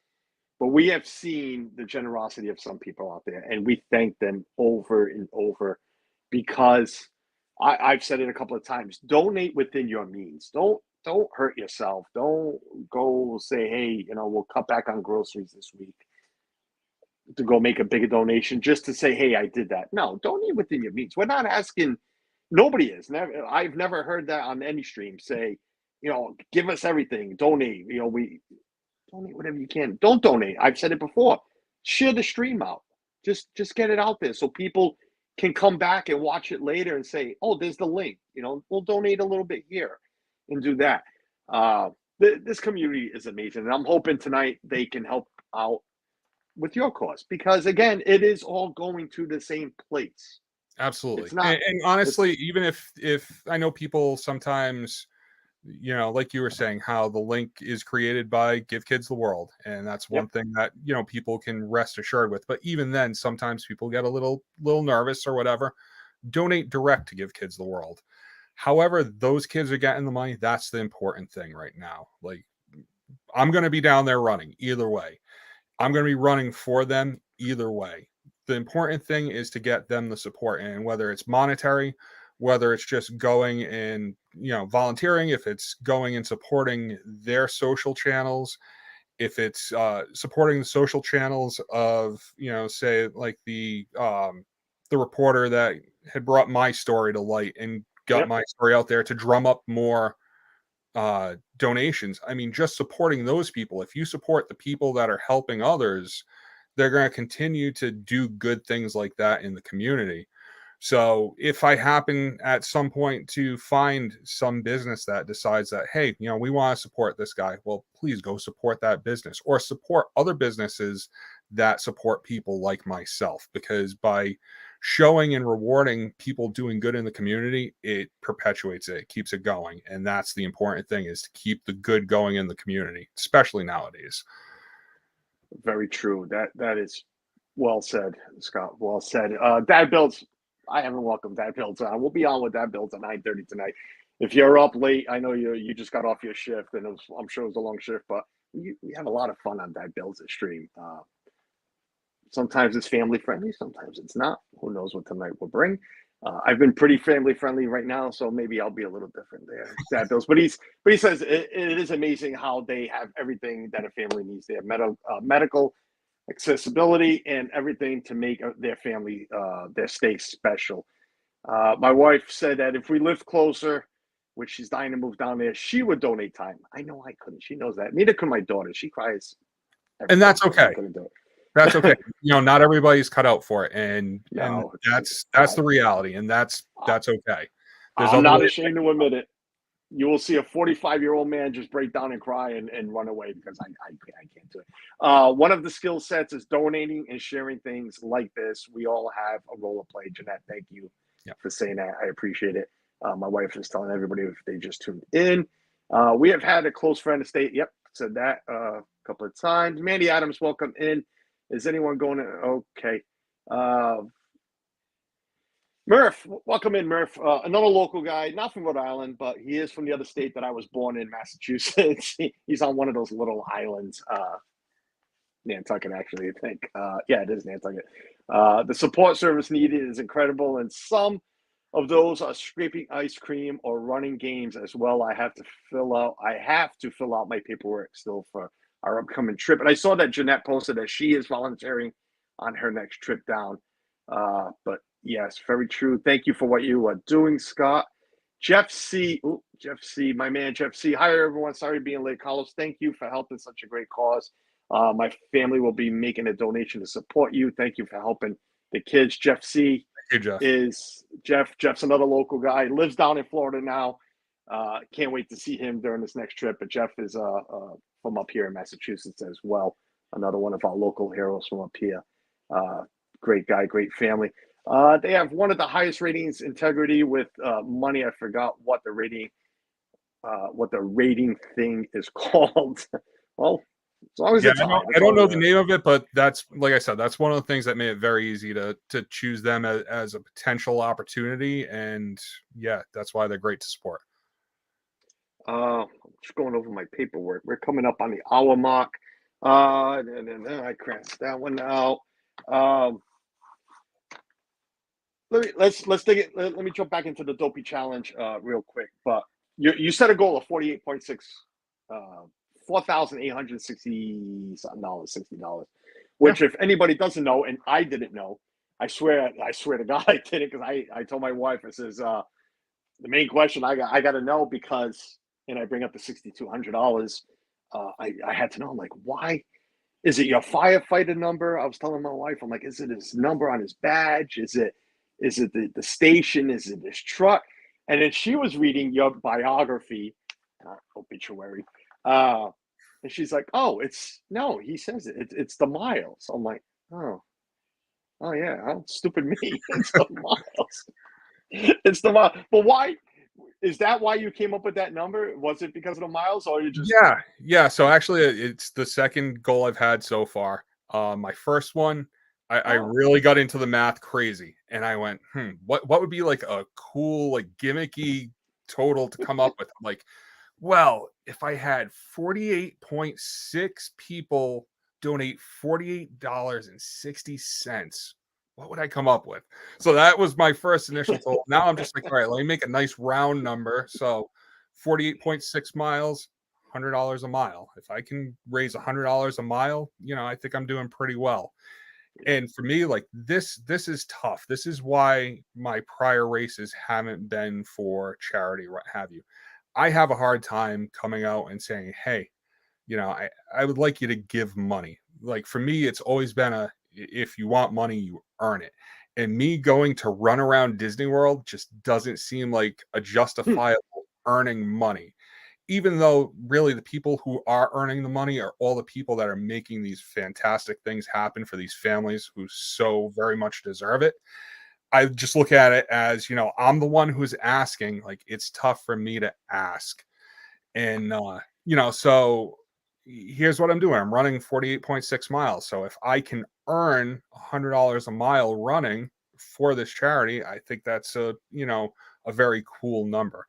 but we have seen the generosity of some people out there, and we thank them over and over, because I've said it a couple of times. Donate within your means. Don't hurt yourself. Don't go say, hey, we'll cut back on groceries this week to go make a bigger donation just to say, hey, I did that. No, donate within your means. We're not asking. Nobody is. I've never heard that on any stream. Say, give us everything. Donate. We donate whatever you can. Don't donate. I've said it before. Share the stream out. Just get it out there so people can come back and watch it later and say, oh, there's the link. We'll donate a little bit here and do that. This community is amazing, and I'm hoping tonight they can help out with your cause, because again, it is all going to the same place. Absolutely. It's not. And honestly, even if I know people sometimes, like you were saying, how the link is created by Give Kids the World, and that's one Yep. thing that people can rest assured with. But even then, sometimes people get a little nervous or whatever. Donate direct to Give Kids the World. However, those kids are getting the money. That's the important thing right now. Like, I'm going to be down there running either way. I'm going to be running for them either way. The important thing is to get them the support, and whether it's monetary, whether it's just going and volunteering, if it's going and supporting their social channels, if it's supporting the social channels of say like the reporter that had brought my story to light and got Yep. my story out there to drum up more donations. I mean, just supporting those people. If you support the people that are helping others, they're going to continue to do good things like that in the community. So if I happen at some point to find some business that decides that, hey, we want to support this guy, well, please go support that business or support other businesses that support people like myself, because by showing and rewarding people doing good in the community, it perpetuates it, keeps it going. And that's the important thing, is to keep the good going in the community, especially nowadays. Very true. That is well said, Scott. Well said. Dad Builds, I haven't welcomed Dad Builds on. We'll be on with Dad Builds at 9:30 tonight. If you're up late, I know you just got off your shift, and I'm sure it was a long shift, but we have a lot of fun on Dad Builds stream. Sometimes it's family friendly, sometimes it's not. Who knows what tonight will bring? I've been pretty family friendly right now, so maybe I'll be a little different there, Dad Builds. But he says it is amazing how they have everything that a family needs. They have medical accessibility and everything to make their family their stay special. My wife said that if we lived closer, which she's dying to move down there, she would donate time. I know I couldn't. She knows that. Neither could my daughter. She cries. And that's okay. That's okay. Not everybody's cut out for it, and that's the reality, and that's okay. I'm not ashamed to admit it. You will see a 45-year-old man just break down and cry and run away because I can't do it. One of the skill sets is donating and sharing things like this. We all have a role to play. Jeanette, thank you for saying that. I appreciate it. My wife is telling everybody if they just tuned in. We have had a close friend estate. Yep, said that a couple of times. Mandy Adams, welcome in. Is anyone going to? Okay. Murph, welcome in, Murph. Another local guy, not from Rhode Island, but he is from the other state that I was born in, Massachusetts. He's on one of those little islands, Nantucket, actually, I think. Yeah, it is Nantucket. The support service needed is incredible, and some of those are scraping ice cream or running games as well. I have to fill out my paperwork still for our upcoming trip. And I saw that Jeanette posted that she is volunteering on her next trip down. But yes, very true. Thank you for what you are doing, Scott. Jeff C. My man, Jeff C. Hi, everyone. Sorry being late. Carlos, thank you for helping such a great cause. My family will be making a donation to support you. Thank you for helping the kids. Jeff C. Thank you, Jeff. Jeff's another local guy. Lives down in Florida now. Can't wait to see him during this next trip. But Jeff is from up here in Massachusetts as well. Another one of our local heroes from up here. Great guy, great family. They have one of the highest ratings, integrity with money. I forgot what the rating thing is called. Well, as long as it's I don't know the name of it, but that's, like I said, that's one of the things that made it very easy to choose them as a potential opportunity. And yeah, that's why they're great to support. I'm just going over my paperwork. We're coming up on the hour mark. I crashed that one out. Let's take it. Let me jump back into the Dopey challenge real quick. But you set a goal of 48.6, $4,860 $60. Which, if anybody doesn't know, and I didn't know, I swear to God I did it, because I told my wife, I says the main question I got to know, because, and I bring up the $6,200. I had to know. I'm like, why? Is it your firefighter number? I was telling my wife, I'm like, is it his number on his badge? Is it the station? Is it his truck? And then she was reading your biography, obituary, and she's like, oh, he says it's the miles. I'm like, oh yeah, how stupid me. It's the miles. It's the miles. But why? Is that why you came up with that number? Was it because of the miles, or you just? Yeah. So actually, it's the second goal I've had so far. My first one, I really got into the math crazy, and I went, what would be like a cool, like, gimmicky total to come up with? I'm like, well, if I had 48.6 people donate $48.60, what would I come up with? So that was my first initial total. Now I'm just like, all right, let me make a nice round number. So 48.6 miles, $100 a mile. If I can raise $100 a mile, I think I'm doing pretty well. And for me, like, this is tough. This is why my prior races haven't been for charity, what have you. I have a hard time coming out and saying, hey, I would like you to give money. like for me, it's always been if you want money, you earn it. And me going to run around Disney World just doesn't seem like a justifiable earning money, even though really the people who are earning the money are all the people that are making these fantastic things happen for these families who so very much deserve it. I just look at it as, I'm the one who's asking. Like, it's tough for me to ask. And, so here's what I'm doing. I'm running 48.6 miles. So if I can earn $100 a mile running for this charity, I think that's a very cool number.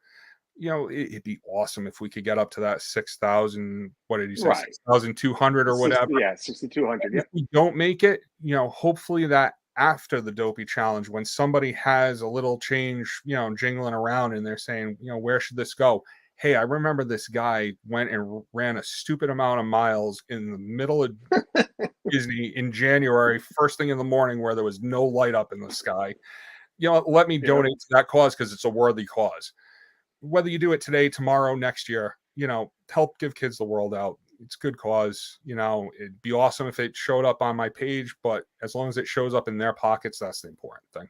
It'd be awesome if we could get up to that 6,000. What did you say? Right. 6,200 or whatever. Yeah, 6,200. If we don't make it, hopefully that after the Dopey challenge, when somebody has a little change, jingling around and they're saying, where should this go? Hey, I remember this guy went and ran a stupid amount of miles in the middle of Disney in January, first thing in the morning, where there was no light up in the sky. Let me donate to that cause because it's a worthy cause. Whether you do it today, tomorrow, next year, help give kids the world out. It's good cause. It'd be awesome if it showed up on my page, but as long as it shows up in their pockets, that's the important thing.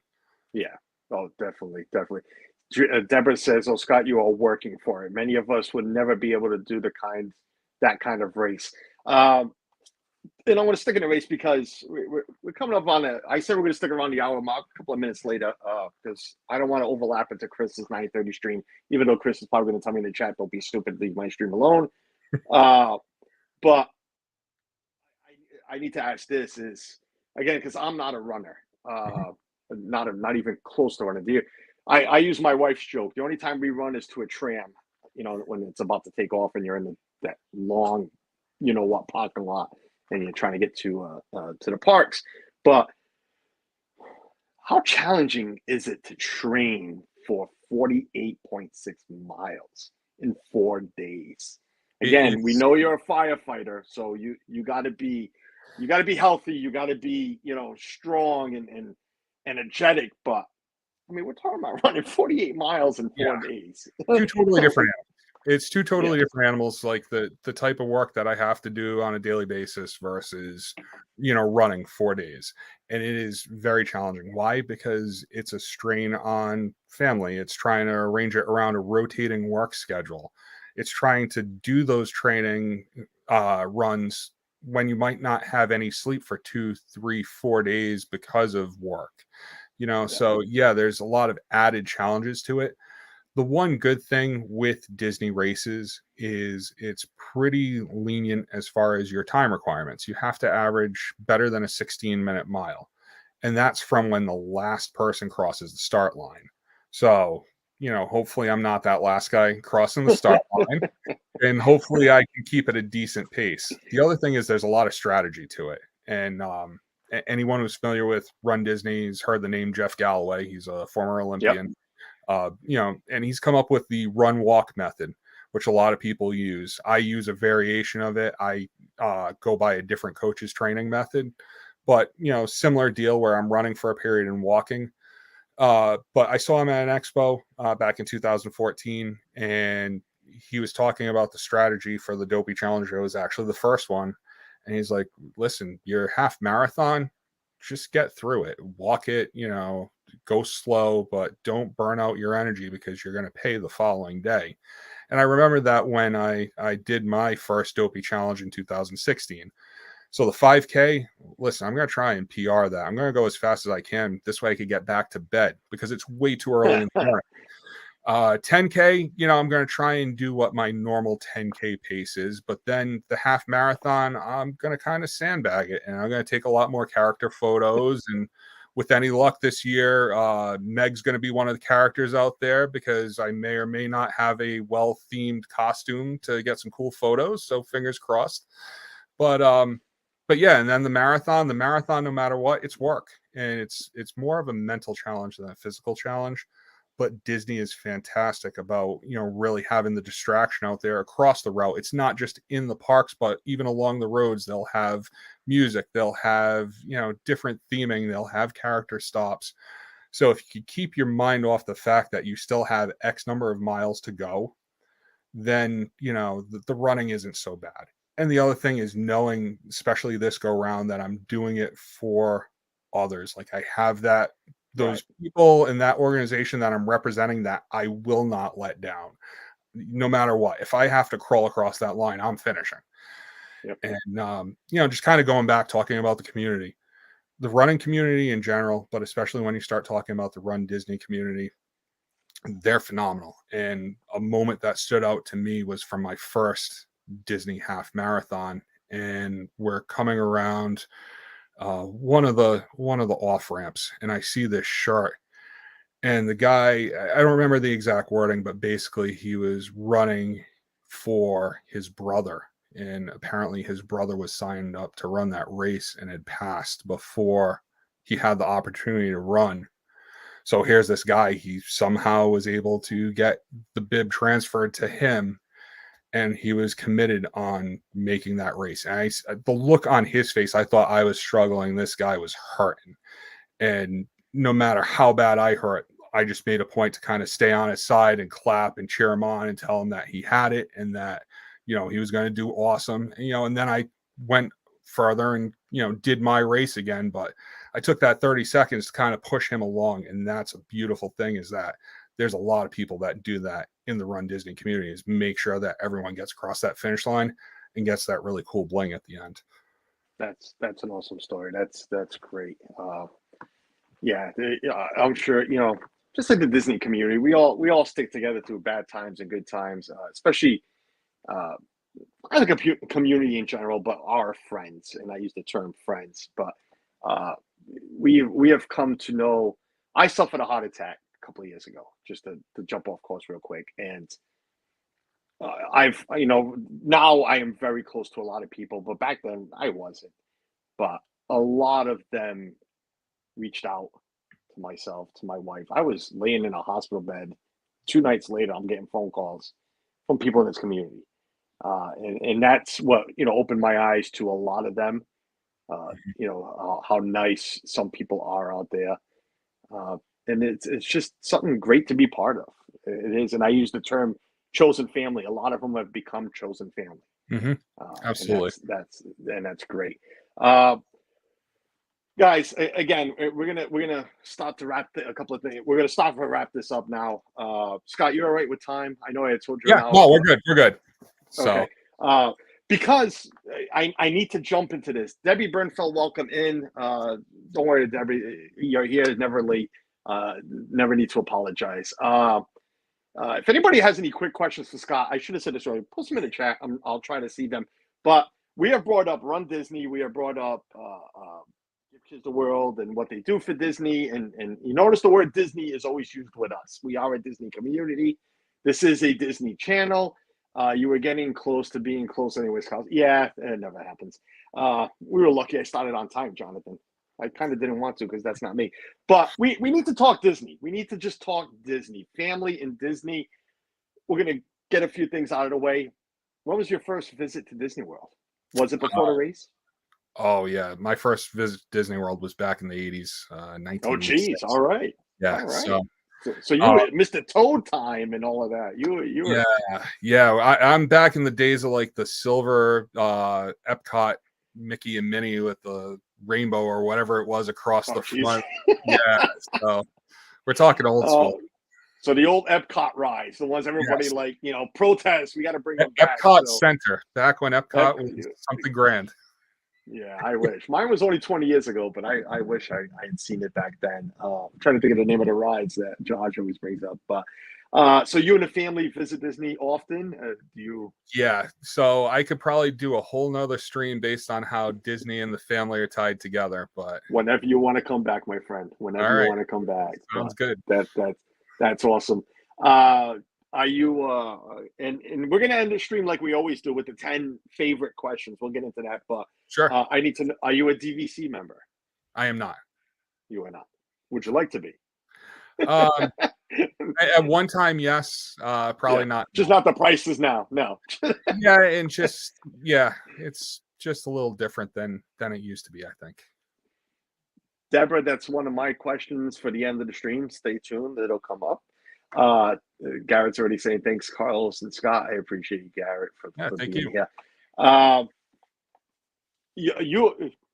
Yeah. Oh, definitely. Deborah says, "Oh, Scott, you are working for it. Many of us would never be able to do that kind of race." And I want to stick in the race because we're coming up on I said we're going to stick around the hour mark a couple of minutes later because I don't want to overlap into Chris's 9:30 stream, even though Chris is probably going to tell me in the chat, "Don't be stupid, leave my stream alone." But I need to ask this is, again, because I'm not a runner, not even close to running. I use my wife's joke. The only time we run is to a tram, when it's about to take off and you're in that long, parking lot and you're trying to get to the parks. But how challenging is it to train for 48.6 miles in 4 days? Again, we know you're a firefighter, so you got to be healthy. You got to be strong and energetic. But I mean, we're talking about running 48 miles in 4 days. Two totally different animals. It's two totally different animals, like the type of work that I have to do on a daily basis versus, running 4 days. And it is very challenging. Why? Because it's a strain on family. It's trying to arrange it around a rotating work schedule. It's trying to do those training runs when you might not have any sleep for 2, 3, 4 days because of work. So there's a lot of added challenges to it. The one good thing with Disney races is it's pretty lenient as far as your time requirements. You have to average better than a 16-minute mile. And that's from when the last person crosses the start line. So, hopefully I'm not that last guy crossing the start line. And hopefully I can keep at a decent pace. The other thing is there's a lot of strategy to it. And anyone who's familiar with Run Disney's heard the name Jeff Galloway. He's a former Olympian. And he's come up with the run walk method, which a lot of people use. I use a variation of it. I go by a different coach's training method, but similar deal where I'm running for a period and walking. But I saw him at an expo back in 2014, and he was talking about the strategy for the Dopey Challenge. It was actually the first one. And he's like, listen, your half marathon, just get through it, walk it, go slow, but don't burn out your energy because you're going to pay the following day. And I remember that when I did my first Dopey Challenge in 2016. So the 5K, listen, I'm going to try and PR that. I'm going to go as fast as I can. This way I could get back to bed because it's way too early in the morning. 10K, I'm going to try and do what my normal 10K pace is, but then the half marathon, I'm going to kind of sandbag it, and I'm going to take a lot more character photos. And with any luck this year, Meg's going to be one of the characters out there because I may or may not have a well-themed costume to get some cool photos. So fingers crossed. But yeah, and then the marathon, no matter what, it's work, and it's more of a mental challenge than a physical challenge. But Disney is fantastic about, really having the distraction out there across the route. It's not just in the parks, but even along the roads, they'll have music, they'll have, different theming, they'll have character stops. So if you keep your mind off the fact that you still have X number of miles to go, then, the running isn't so bad. And the other thing is knowing, especially this go round, that I'm doing it for others. Like I have Right. those people in that organization that I'm representing that I will not let down, no matter what. If I have to crawl across that line, I'm finishing. Yep. And just kind of going back, talking about the community, the running community in general, but especially when you start talking about the Run Disney community, they're phenomenal. And a moment that stood out to me was from my first Disney half marathon, and we're coming around one of the off ramps, and I see this shirt, and the guy, I don't remember the exact wording, but basically he was running for his brother, and apparently his brother was signed up to run that race and had passed before he had the opportunity to run. So here's this guy, he somehow was able to get the bib transferred to him, and he was committed on making that race. And the look on his face, I thought I was struggling. This guy was hurting. And no matter how bad I hurt, I just made a point to kind of stay on his side and clap and cheer him on and tell him that he had it and that, he was going to do awesome. And then I went further and, did my race again. But I took that 30 seconds to kind of push him along. And that's a beautiful thing, is that there's a lot of people that do that in the Run Disney community, is make sure that everyone gets across that finish line and gets that really cool bling at the end. That's an awesome story. That's great. Yeah, I'm sure, just like the Disney community, we all stick together through bad times and good times, especially uh, I think community in general, but our friends, and I use the term friends, but uh, we have come to know. I suffered a heart attack a couple of years ago, just to jump off course real quick, and I've now I am very close to a lot of people, but back then I wasn't. But a lot of them reached out to myself, to my wife. I was laying in a hospital bed. 2 nights later, I'm getting phone calls from people in this community. And that's what, opened my eyes to a lot of them, how nice some people are out there. Uh, and it's just something great to be part of. It is. And I use the term chosen family. A lot of them have become chosen family. Mm-hmm. And Absolutely. that's great. Uh, Guys, again, we're gonna start to a couple of things. We're gonna start to wrap this up now. Scott, you're all right with time? I know I had told you an Yeah, hour, no, we're but good. We're good. So okay. Because I need to jump into this. Debbie Bernfeld, welcome in. Don't worry, Debbie, you're here, never late. Never need to apologize. If anybody has any quick questions for Scott, I should have said this earlier. Post them in the chat. I'll try to see them. But we have brought up Run Disney. We have brought up Give Kids the World and what they do for Disney. And you notice the word Disney is always used with us. We are a Disney community. This is a Disney channel. You were getting close to being close anyways, Kyle. Yeah, it never happens. We were lucky I started on time, Jonathan. I kind of didn't want to because that's not me. But we need to talk Disney. We need to just talk Disney. Family and Disney. We're going to get a few things out of the way. When was your first visit to Disney World? Was it before the race? oh yeah, my first visit to Disney World was back in the 80s, Oh, geez. 1986. All right. Yeah, All right. so So you uh, were Mr. Toad time and all of that. You were. yeah, I'm back in the days of like the silver Epcot Mickey and Minnie with the rainbow or whatever it was across Oh, the geez. front. Yeah, so we're talking old school. So the old Epcot rides, the ones everybody Yes. protests, we got to bring them back. Epcot So Center, back when Epcot was something grand. yeah, I wish. Mine was only 20 years ago, but I wish I had seen it back then. I'm trying to think of the name of the rides that Josh always brings up. But so you and the family visit Disney often? Do you? Yeah, so I could probably do a whole nother stream based on how Disney and the family are tied together, but Whenever you want to come back, my friend. all Whenever you right, want to come back. sounds But good. that's awesome. Are you? And we're gonna end the stream like we always do with the 10 favorite questions. We'll get into that, but Sure, I need to know: are you a DVC member? I am not. You are not. Would you like to be? Um, at one time, yes. Probably Yeah, not just now. not the prices now. No. Yeah, and just it's just a little different than it used to be, I think. Deborah, that's one of my questions for the end of the stream. Stay tuned; it'll come up. Uh, Garrett's already saying thanks, Carlos and Scott. I appreciate you, Garrett, Yeah, for thank being you. here. I'm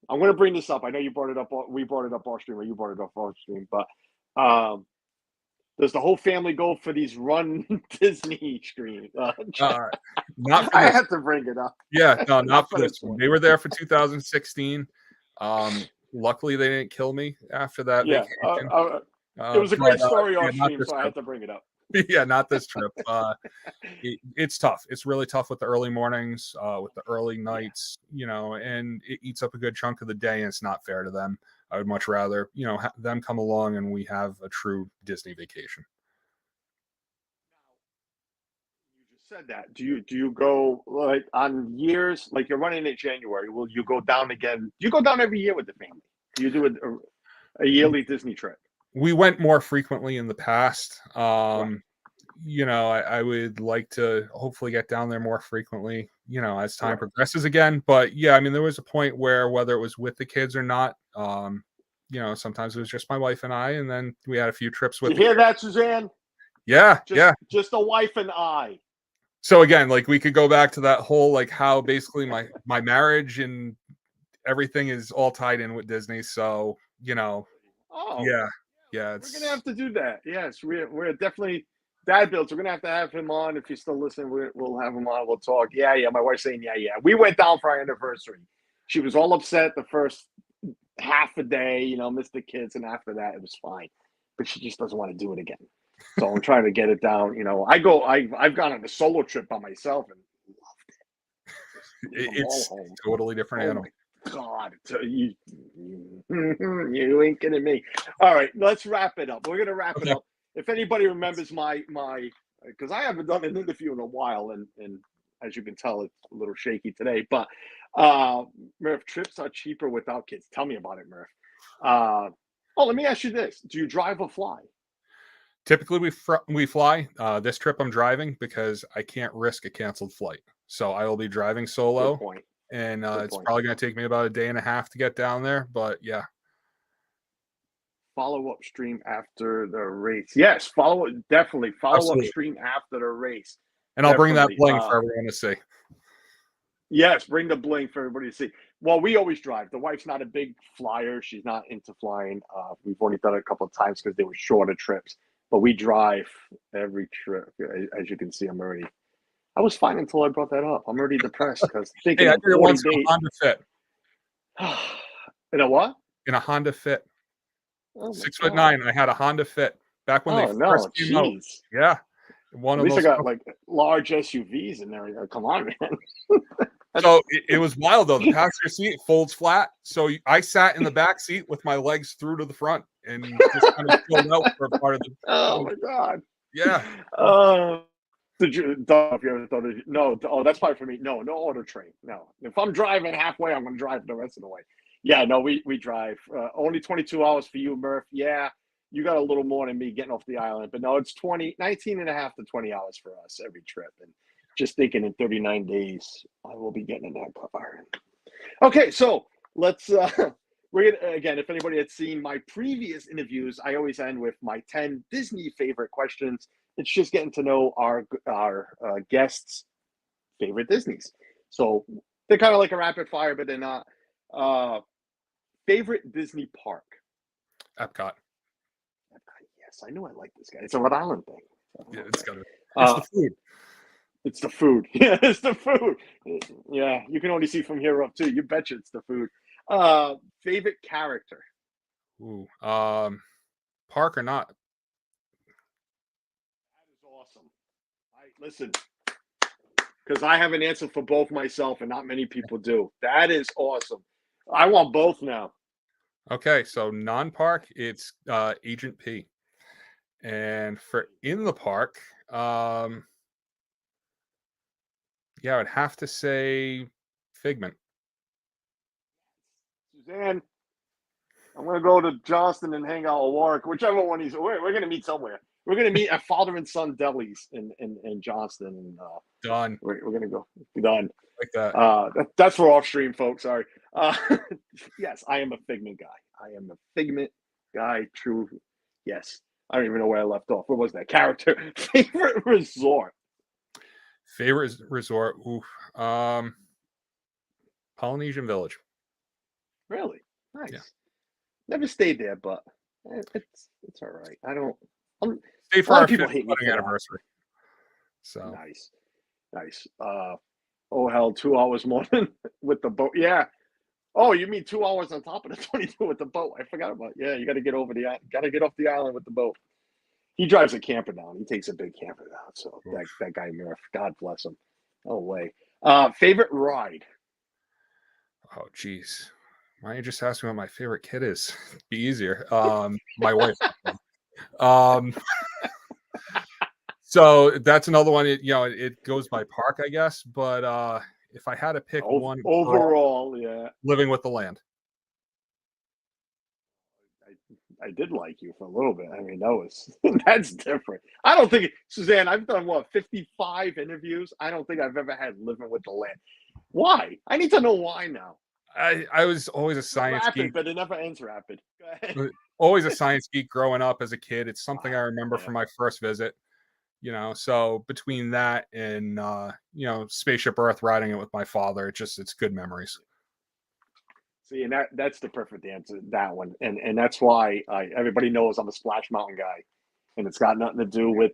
going to bring this up. I know you brought it up. We brought it up off stream, or you brought it up off stream. But does the whole family go for these Run Disney streams? Not for I this. had to bring it up. Yeah, no, not for this one. They were there for 2016. Luckily, they didn't kill me after that vacation. It was a great story off stream, so I had to bring it up. Yeah, not this trip. It's tough. It's really tough with the early mornings, with the early nights, and it eats up a good chunk of the day, and it's not fair to them. I would much rather, them come along and we have a true Disney vacation. You just said that. Do you go like on years, like you're running in January? Will you go down again? Do you go down every year with the family? Do you do a yearly Disney trip? We went more frequently in the past. Right. I would like to hopefully get down there more frequently, as time progresses again. But yeah, I mean, there was a point where whether it was with the kids or not, sometimes it was just my wife and I, and then we had a few trips with. You hear that, Suzanne? Yeah, just a wife and I. So again, like we could go back to that whole like how basically my marriage and everything is all tied in with Disney. So Oh yeah, we're gonna have to do that. Yes, we're definitely Dad Builds. We're gonna have him on. If you're still listening, we'll have him on. We'll talk. Yeah. My wife's saying yeah. We went down for our anniversary. She was all upset the first half a day, missed the kids, and after that it was fine. But she just doesn't want to do it again. So I'm trying to get it down. I've gone on a solo trip by myself and loved it. It's totally different animal. God, you ain't kidding me. All right, let's wrap it up. We're gonna wrap it up. If anybody remembers my because I haven't done an interview in a while, and as you can tell, it's a little shaky today. But Murph, trips are cheaper without kids. Tell me about it, Murph. Let me ask you this: do you drive or fly? Typically, we fly. This trip I'm driving because I can't risk a canceled flight, so I will be driving solo. Good point. And it's probably going to take me about a day and a half to get down there. But yeah. Follow-up stream after the race. Yes, definitely follow-up stream after the race. And I'll bring that bling for everyone to see. Yes, bring the bling for everybody to see. Well, we always drive. The wife's not a big flyer. She's not into flying. We've only done it a couple of times because they were shorter trips. But we drive every trip. As you can see, I was fine until I brought that up. I'm already depressed because thinking I did it once in a Honda Fit. In a what? In a Honda Fit. 6'9". I had a Honda Fit back when they first came out. Yeah. At least I got like large SUVs in there. Come on, man. So it was wild though. The passenger seat folds flat. So I sat in the back seat with my legs through to the front and just kind of chilled out for a part of the. Oh my God. Yeah. Did you? If you ever thought of, no. Oh, that's probably for me. No auto train. No. If I'm driving halfway, I'm going to drive the rest of the way. Yeah. No, we drive. Only 22 hours for you, Murph. Yeah. You got a little more than me getting off the island, but no, it's 19 and a half to 20 hours for us every trip. And just thinking in 39 days, I will be getting in that car. Okay. So let's, we're gonna, again, if anybody had seen my previous interviews, I always end with my 10 Disney favorite questions. It's just getting to know our guests' favorite Disneys. So they're kind of like a rapid fire, but they're not. Favorite Disney park? Epcot. Yes, I know I like this guy. It's a Rhode Island thing. Yeah, it's the food. It's the food. Yeah, it's the food. Yeah, you can only see from here up too. You betcha it's the food. Favorite character? Ooh, park or not? Awesome. Listen, because I have an answer for both myself and not many people do. That is awesome. I want both now. Okay, so non-park, it's Agent P. And for in the park, I would have to say Figment. Suzanne, I'm going to go to Johnston and hang out with Warwick, whichever one he's. We're going to meet somewhere. We're going to meet at Father and Son Delis in Johnston. And, done. We're going to go. Done. Like that. That's for off stream, folks. Sorry. Yes, I am a Figment guy. I am a Figment guy. True. Yes. I don't even know where I left off. What was that character? Favorite resort? Favorite resort? Ooh. Polynesian Village. Really? Nice. Yeah. Never stayed there, but it's all right. I don't. Stayed A for lot our of people fifth hate me wedding for that. anniversary. So Nice, nice. Oh hell, 2 hours more than with the boat. Yeah. Oh, you mean 2 hours on top of the 22 with the boat? I forgot about. Yeah, you got to get over got to get off the island with the boat. He drives a camper down. He takes a big camper down. So that guy Murph, God bless him. No way. Favorite ride? oh geez. Why don't you just ask me what my favorite kid is? Be easier. My wife. Um so that's another one. It goes by park, I guess. But if I had to pick one Overall, yeah. living with the land. I did like you for a little bit. I mean, that's different. I don't think Suzanne, I've done 55 interviews. I don't think I've ever had living with the land. Why? I need to know why now. I was always a science geek. But it never ends rapid. Go ahead. Always a science geek growing up as a kid. It's something I remember Yeah. from my first visit. So between that and Spaceship Earth, riding it with my father, it's good memories. See, and that's the perfect answer, that one. And that's why everybody knows I'm a Splash Mountain guy. And it's got nothing to do with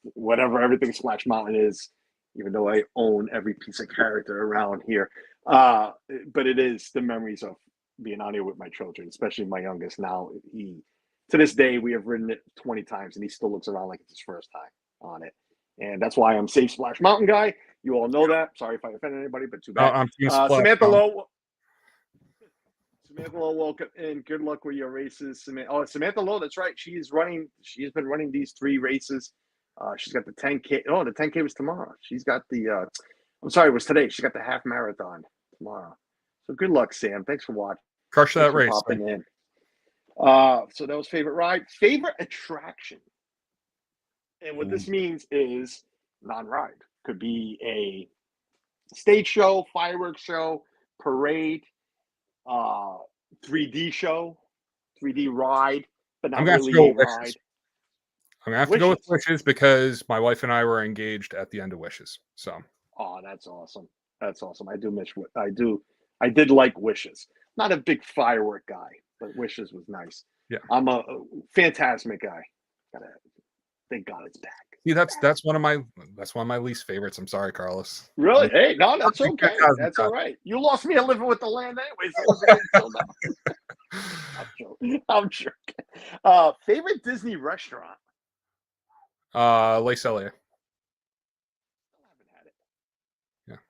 whatever everything Splash Mountain is, even though I own every piece of character around here. But it is the memories of being on here with my children, especially my youngest now. To this day, we have ridden it 20 times, and he still looks around like it's his first time on it. And that's why I'm Safe Splash Mountain guy. You all know that. Sorry if I offended anybody, but too bad. I'm Samantha Lowe. Samantha Lowe, welcome and good luck with your races. Samantha Lowe, that's right. She's been running these 3 races. She's got the 10K. Oh, the 10K was tomorrow. She's got the, I'm sorry, it was today. She got the half marathon tomorrow. So good luck, Sam. Thanks for watching. Crush that race. Popping in. So that was favorite ride. Favorite attraction. And what this means is non-ride. Could be a stage show, fireworks show, parade, 3D show, 3D ride, but not really a ride. I'm gonna have to go with Wishes because my wife and I were engaged at the end of Wishes. So. Oh, that's awesome. That's awesome. I did like Wishes. Not a big firework guy, but Wishes was nice. Yeah. I'm a Fantasmic guy. Thank God it's back. See, that's one of my least favorites. I'm sorry, Carlos. Really? Hey, no, that's okay. That's all right. You lost me a living with the land anyways. I'm joking. Favorite Disney restaurant? Les Elia. I haven't had it. Yeah.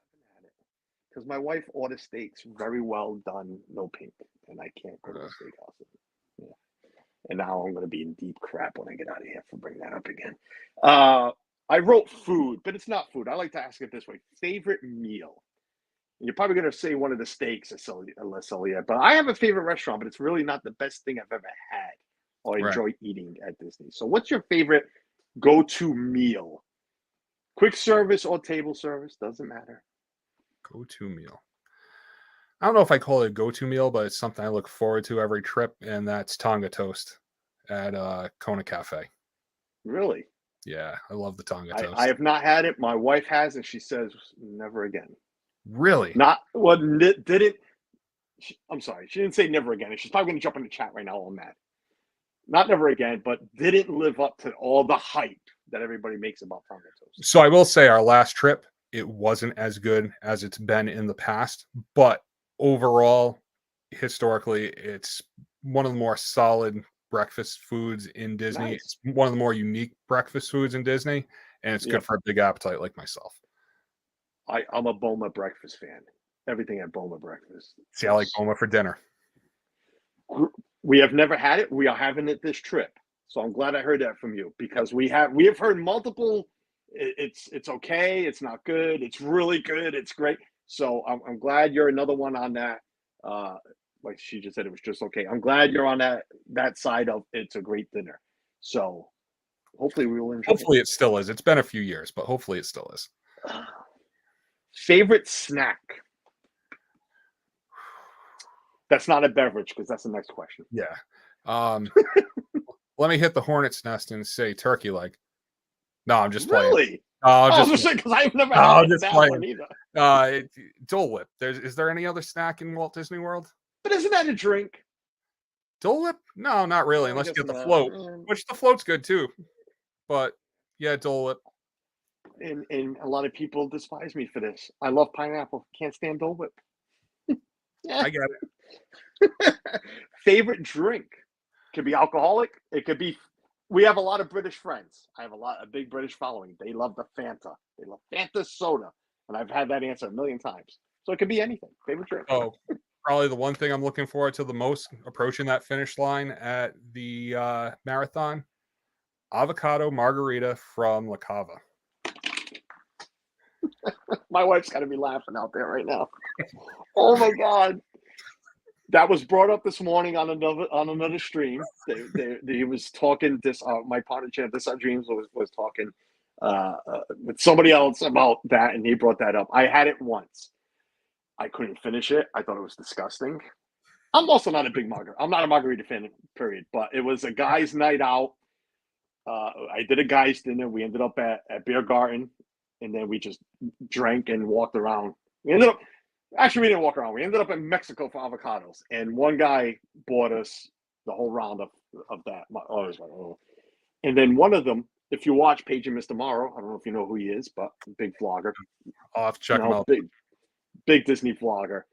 Because my wife orders steaks very well done, no pink, and I can't go to the steakhouse. Yeah. And now I'm going to be in deep crap when I get out of here for bringing that up again. I wrote food, but it's not food. I like to ask it this way. Favorite meal? And you're probably going to say one of the steaks at Les Elia, but I have a favorite restaurant, but it's really not the best thing I've ever had or enjoy eating at Disney. So what's your favorite go-to meal? Quick service or table service? Doesn't matter. Go-to meal. I don't know if I call it a go-to meal, but it's something I look forward to every trip, and that's Tonga toast at Kona Cafe. Really? Yeah, I love the Tonga toast. I have not had it. My wife has, and she says never again. Really? I'm sorry. She didn't say never again. She's probably going to jump in the chat right now on that. Not never again, but didn't live up to all the hype that everybody makes about Tonga toast. So I will say our last trip, it wasn't as good as it's been in the past, but overall, historically, it's one of the more solid breakfast foods in Disney. Nice. It's one of the more unique breakfast foods in Disney, and it's good for a big appetite like myself. I'm a Boma breakfast fan. Everything at Boma breakfast. See, I like Boma for dinner. We have never had it. We are having it this trip, so I'm glad I heard that from you because we have heard multiple. It's okay. It's not good. It's really good. It's great. So I'm glad you're another one on that. Like she just said, it was just okay. I'm glad you're on that side of it's a great dinner. So hopefully we will enjoy. Hopefully it still is. It's been a few years, but hopefully it still is. Favorite snack? That's not a beverage because that's the next question. Yeah. Let me hit the hornet's nest and say turkey leg. No, I'm just playing. Really? Oh, I was just just because I've never no, had just that playing. one either. Dole Whip. Is there any other snack in Walt Disney World? But isn't that a drink? Dole Whip? No, not really, No, I unless you guess get the not. float, which the float's good too. But yeah, Dole Whip. And a lot of people despise me for this. I love pineapple. Can't stand Dole Whip. Yeah. I get it. Favorite drink could be alcoholic. It could be. We have a lot of British friends. I have a big British following. They love the Fanta. They love Fanta soda, and I've had that answer a million times. So it could be anything. Favorite drink. Oh, probably the one thing I'm looking forward to the most approaching that finish line at the marathon: avocado margarita from La Cava. My wife's got to be laughing out there right now. Oh my god. That was brought up this morning on another stream. They was talking this. My partner Chad, this our dreams was talking with somebody else about that, and he brought that up. I had it once. I couldn't finish it. I thought it was disgusting. I'm also not a big margarita. I'm not a margarita fan, period. But it was a guy's night out. I did a guy's dinner. We ended up at Beer Garden, and then we just drank and walked around. We ended up. Actually, we didn't walk around. We ended up in Mexico for avocados, and one guy bought us the whole round of that. Oh, I was like, oh. And then one of them, if you watch Page and Mr. Morrow, I don't know if you know who he is, but big vlogger. I'll have to check him out. Big Disney vlogger.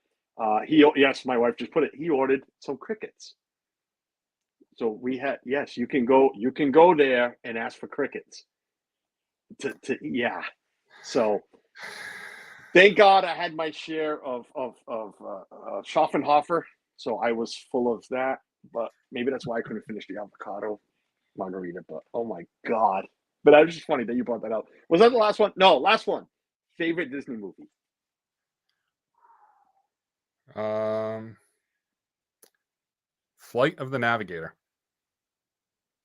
Yes, my wife just put it. He ordered some crickets. So we had you can go there and ask for crickets. Yeah. So thank God I had my share of Schaffenhofer, so I was full of that. But maybe that's why I couldn't finish the avocado margarita. But oh my God! But that was just funny that you brought that up. Was that the last one? No, last one. Favorite Disney movie? Flight of the Navigator.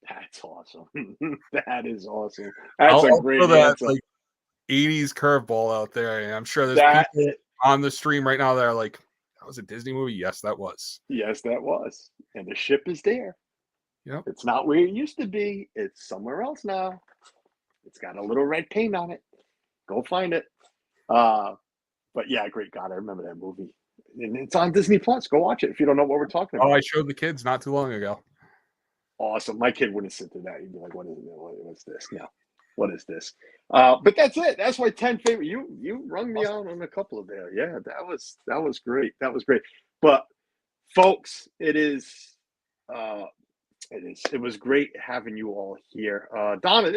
That's awesome. That is awesome. That's I'll a great throw that answer. like 80s curveball out there. And I'm sure there's That people on the stream right now that are like, that was a Disney movie? Yes, that was. Yes, that was. And the ship is there. Yep. It's not where it used to be. It's somewhere else now. It's got a little red paint on it. Go find it. But yeah, great God, I remember that movie. And it's on Disney Plus. Go watch it if you don't know what we're talking about. Oh, I showed the kids not too long ago. Awesome. My kid wouldn't sit through that. He'd be like, "What is it? What's this? No, what is this?" But that's it. That's my 10 favorite. You rung me out on a couple of there. Yeah, that was great. That was great. But folks, it was great having you all here. Donna,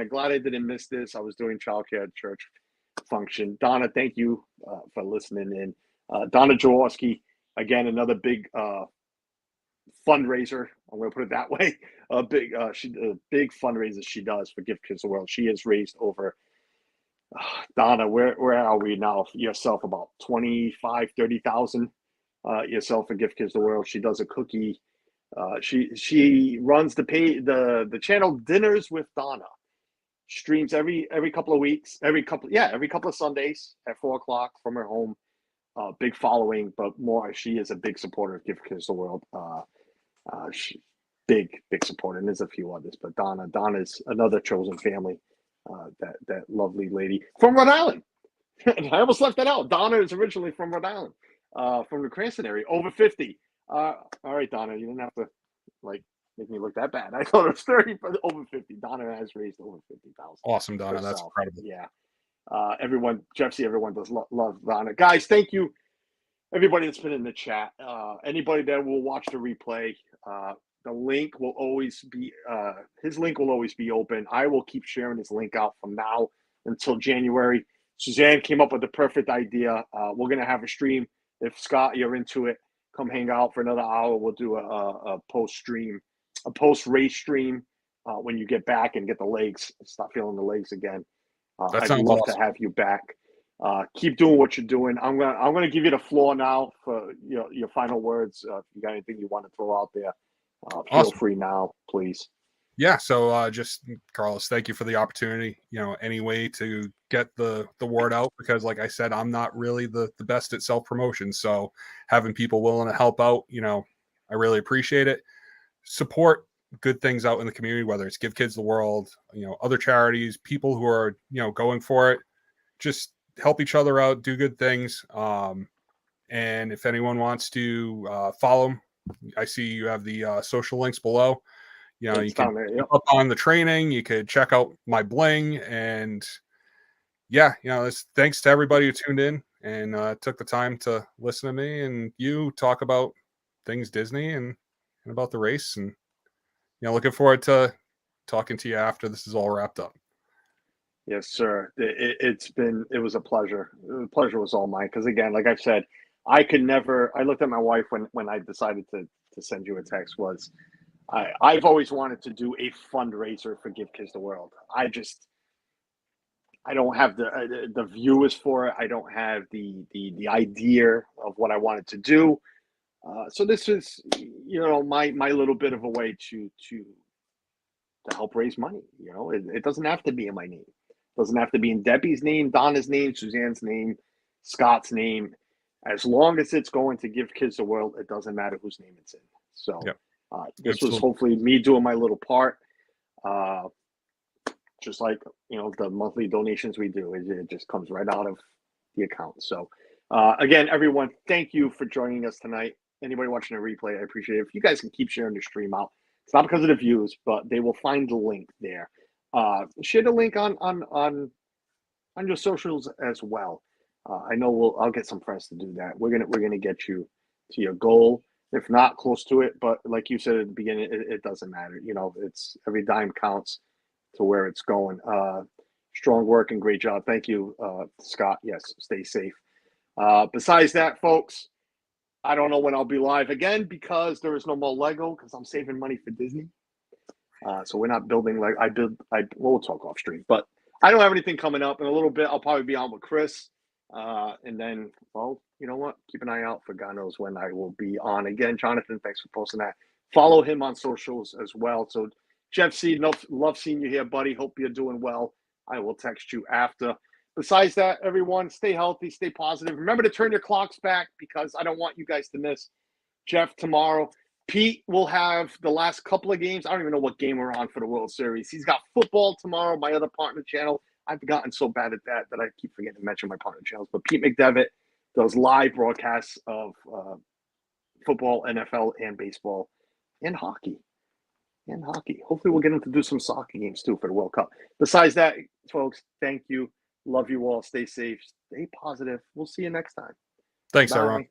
glad I didn't miss this. I was doing childcare at church function. Donna, thank you for listening in. Donna Jaworski, again, another big fundraiser. I'm going to put it that way. A big fundraiser she does for Gift Kids the World. She has raised over. Donna, where are we now? Yourself about 30,000. Yourself for Gift Kids the World. She does a cookie. She runs the channel Dinners with Donna. Streams every couple of weeks, every couple of Sundays at 4:00 from her home. Big following, but more she is a big supporter of Gift Kids the World. She big supporter, and there's a few others, but Donna's another chosen family. That lovely lady from Rhode Island. I almost left that out. Donna is originally from Rhode Island, from the Cranston area, over 50. All right, Donna, you didn't have to make me look that bad. I thought it was 30, but over 50. Donna has raised over 50,000. Awesome, Donna. That's incredible. Yeah. Everyone does love Donna. Guys, thank you. Everybody that's been in the chat. Anybody that will watch the replay, the link will always be his link will always be open. I will keep sharing his link out from now until January. Suzanne came up with the perfect idea. We're gonna have a stream. If Scott, you're into it, come hang out for another hour. We'll do a post race stream when you get back and get the legs. Stop feeling the legs again. I'd love to have you back. Keep doing what you're doing. I'm gonna give you the floor now for your final words. If you got anything you want to throw out there, feel free now, please. Yeah. So just Carlos, thank you for the opportunity. Any way to get the word out, because like I said, I'm not really the best at self-promotion. So having people willing to help out, I really appreciate it. Support good things out in the community, whether it's Give Kids the World, other charities, people who are, going for it. Just help each other out, do good things. And if anyone wants to follow them, I see you have the social links below. You It's can down there. Yep. up on the training. You could check out my bling. And yeah, thanks to everybody who tuned in and took the time to listen to me and you talk about things Disney and about the race. And looking forward to talking to you after this is all wrapped up. Yes, sir. It was a pleasure. The pleasure was all mine. Because again, like I've said, I looked at my wife when I decided to send you a text. I've always wanted to do a fundraiser for Give Kids the World. I don't have the viewers for it. I don't have the idea of what I wanted to do. So this is, my little bit of a way to help raise money. It doesn't have to be in my name. It doesn't have to be in Debbie's name, Donna's name, Suzanne's name, Scott's name. As long as it's going to Give Kids the World, it doesn't matter whose name it's in. So Yep. This Absolutely. was hopefully me doing my little part. Just like, the monthly donations we do, it just comes right out of the account. So again, everyone, thank you for joining us tonight. Anybody watching a replay, I appreciate it. If you guys can keep sharing the stream out, it's not because of the views, but they will find the link there. Share the link on your socials as well. I know I'll get some friends to do that. We're gonna get you to your goal, if not close to it. But like you said at the beginning, it doesn't matter. It's every dime counts to where it's going. Strong work and great job. Thank you, Scott. Yes, stay safe. Besides that, folks, I don't know when I'll be live again because there is no more Lego because I'm saving money for Disney. So we're not building we'll talk off stream, but I don't have anything coming up in a little bit. I'll probably be on with Chris. And then, well, you know what? Keep an eye out for God knows when I will be on again. Jonathan, thanks for posting that. Follow him on socials as well. So Jeff C, love seeing you here, buddy. Hope you're doing well. I will text you after. Besides that, everyone, stay healthy, stay positive. Remember to turn your clocks back because I don't want you guys to miss Jeff tomorrow. Pete will have the last couple of games. I don't even know what game we're on for the World Series. He's got football tomorrow, my other partner channel. I've gotten so bad at that I keep forgetting to mention my partner channels. But Pete McDevitt does live broadcasts of football, NFL, and baseball, and hockey. Hopefully we'll get him to do some soccer games too for the World Cup. Besides that, folks, thank you. Love you all. Stay safe. Stay positive. We'll see you next time. Thanks, Bye. everyone.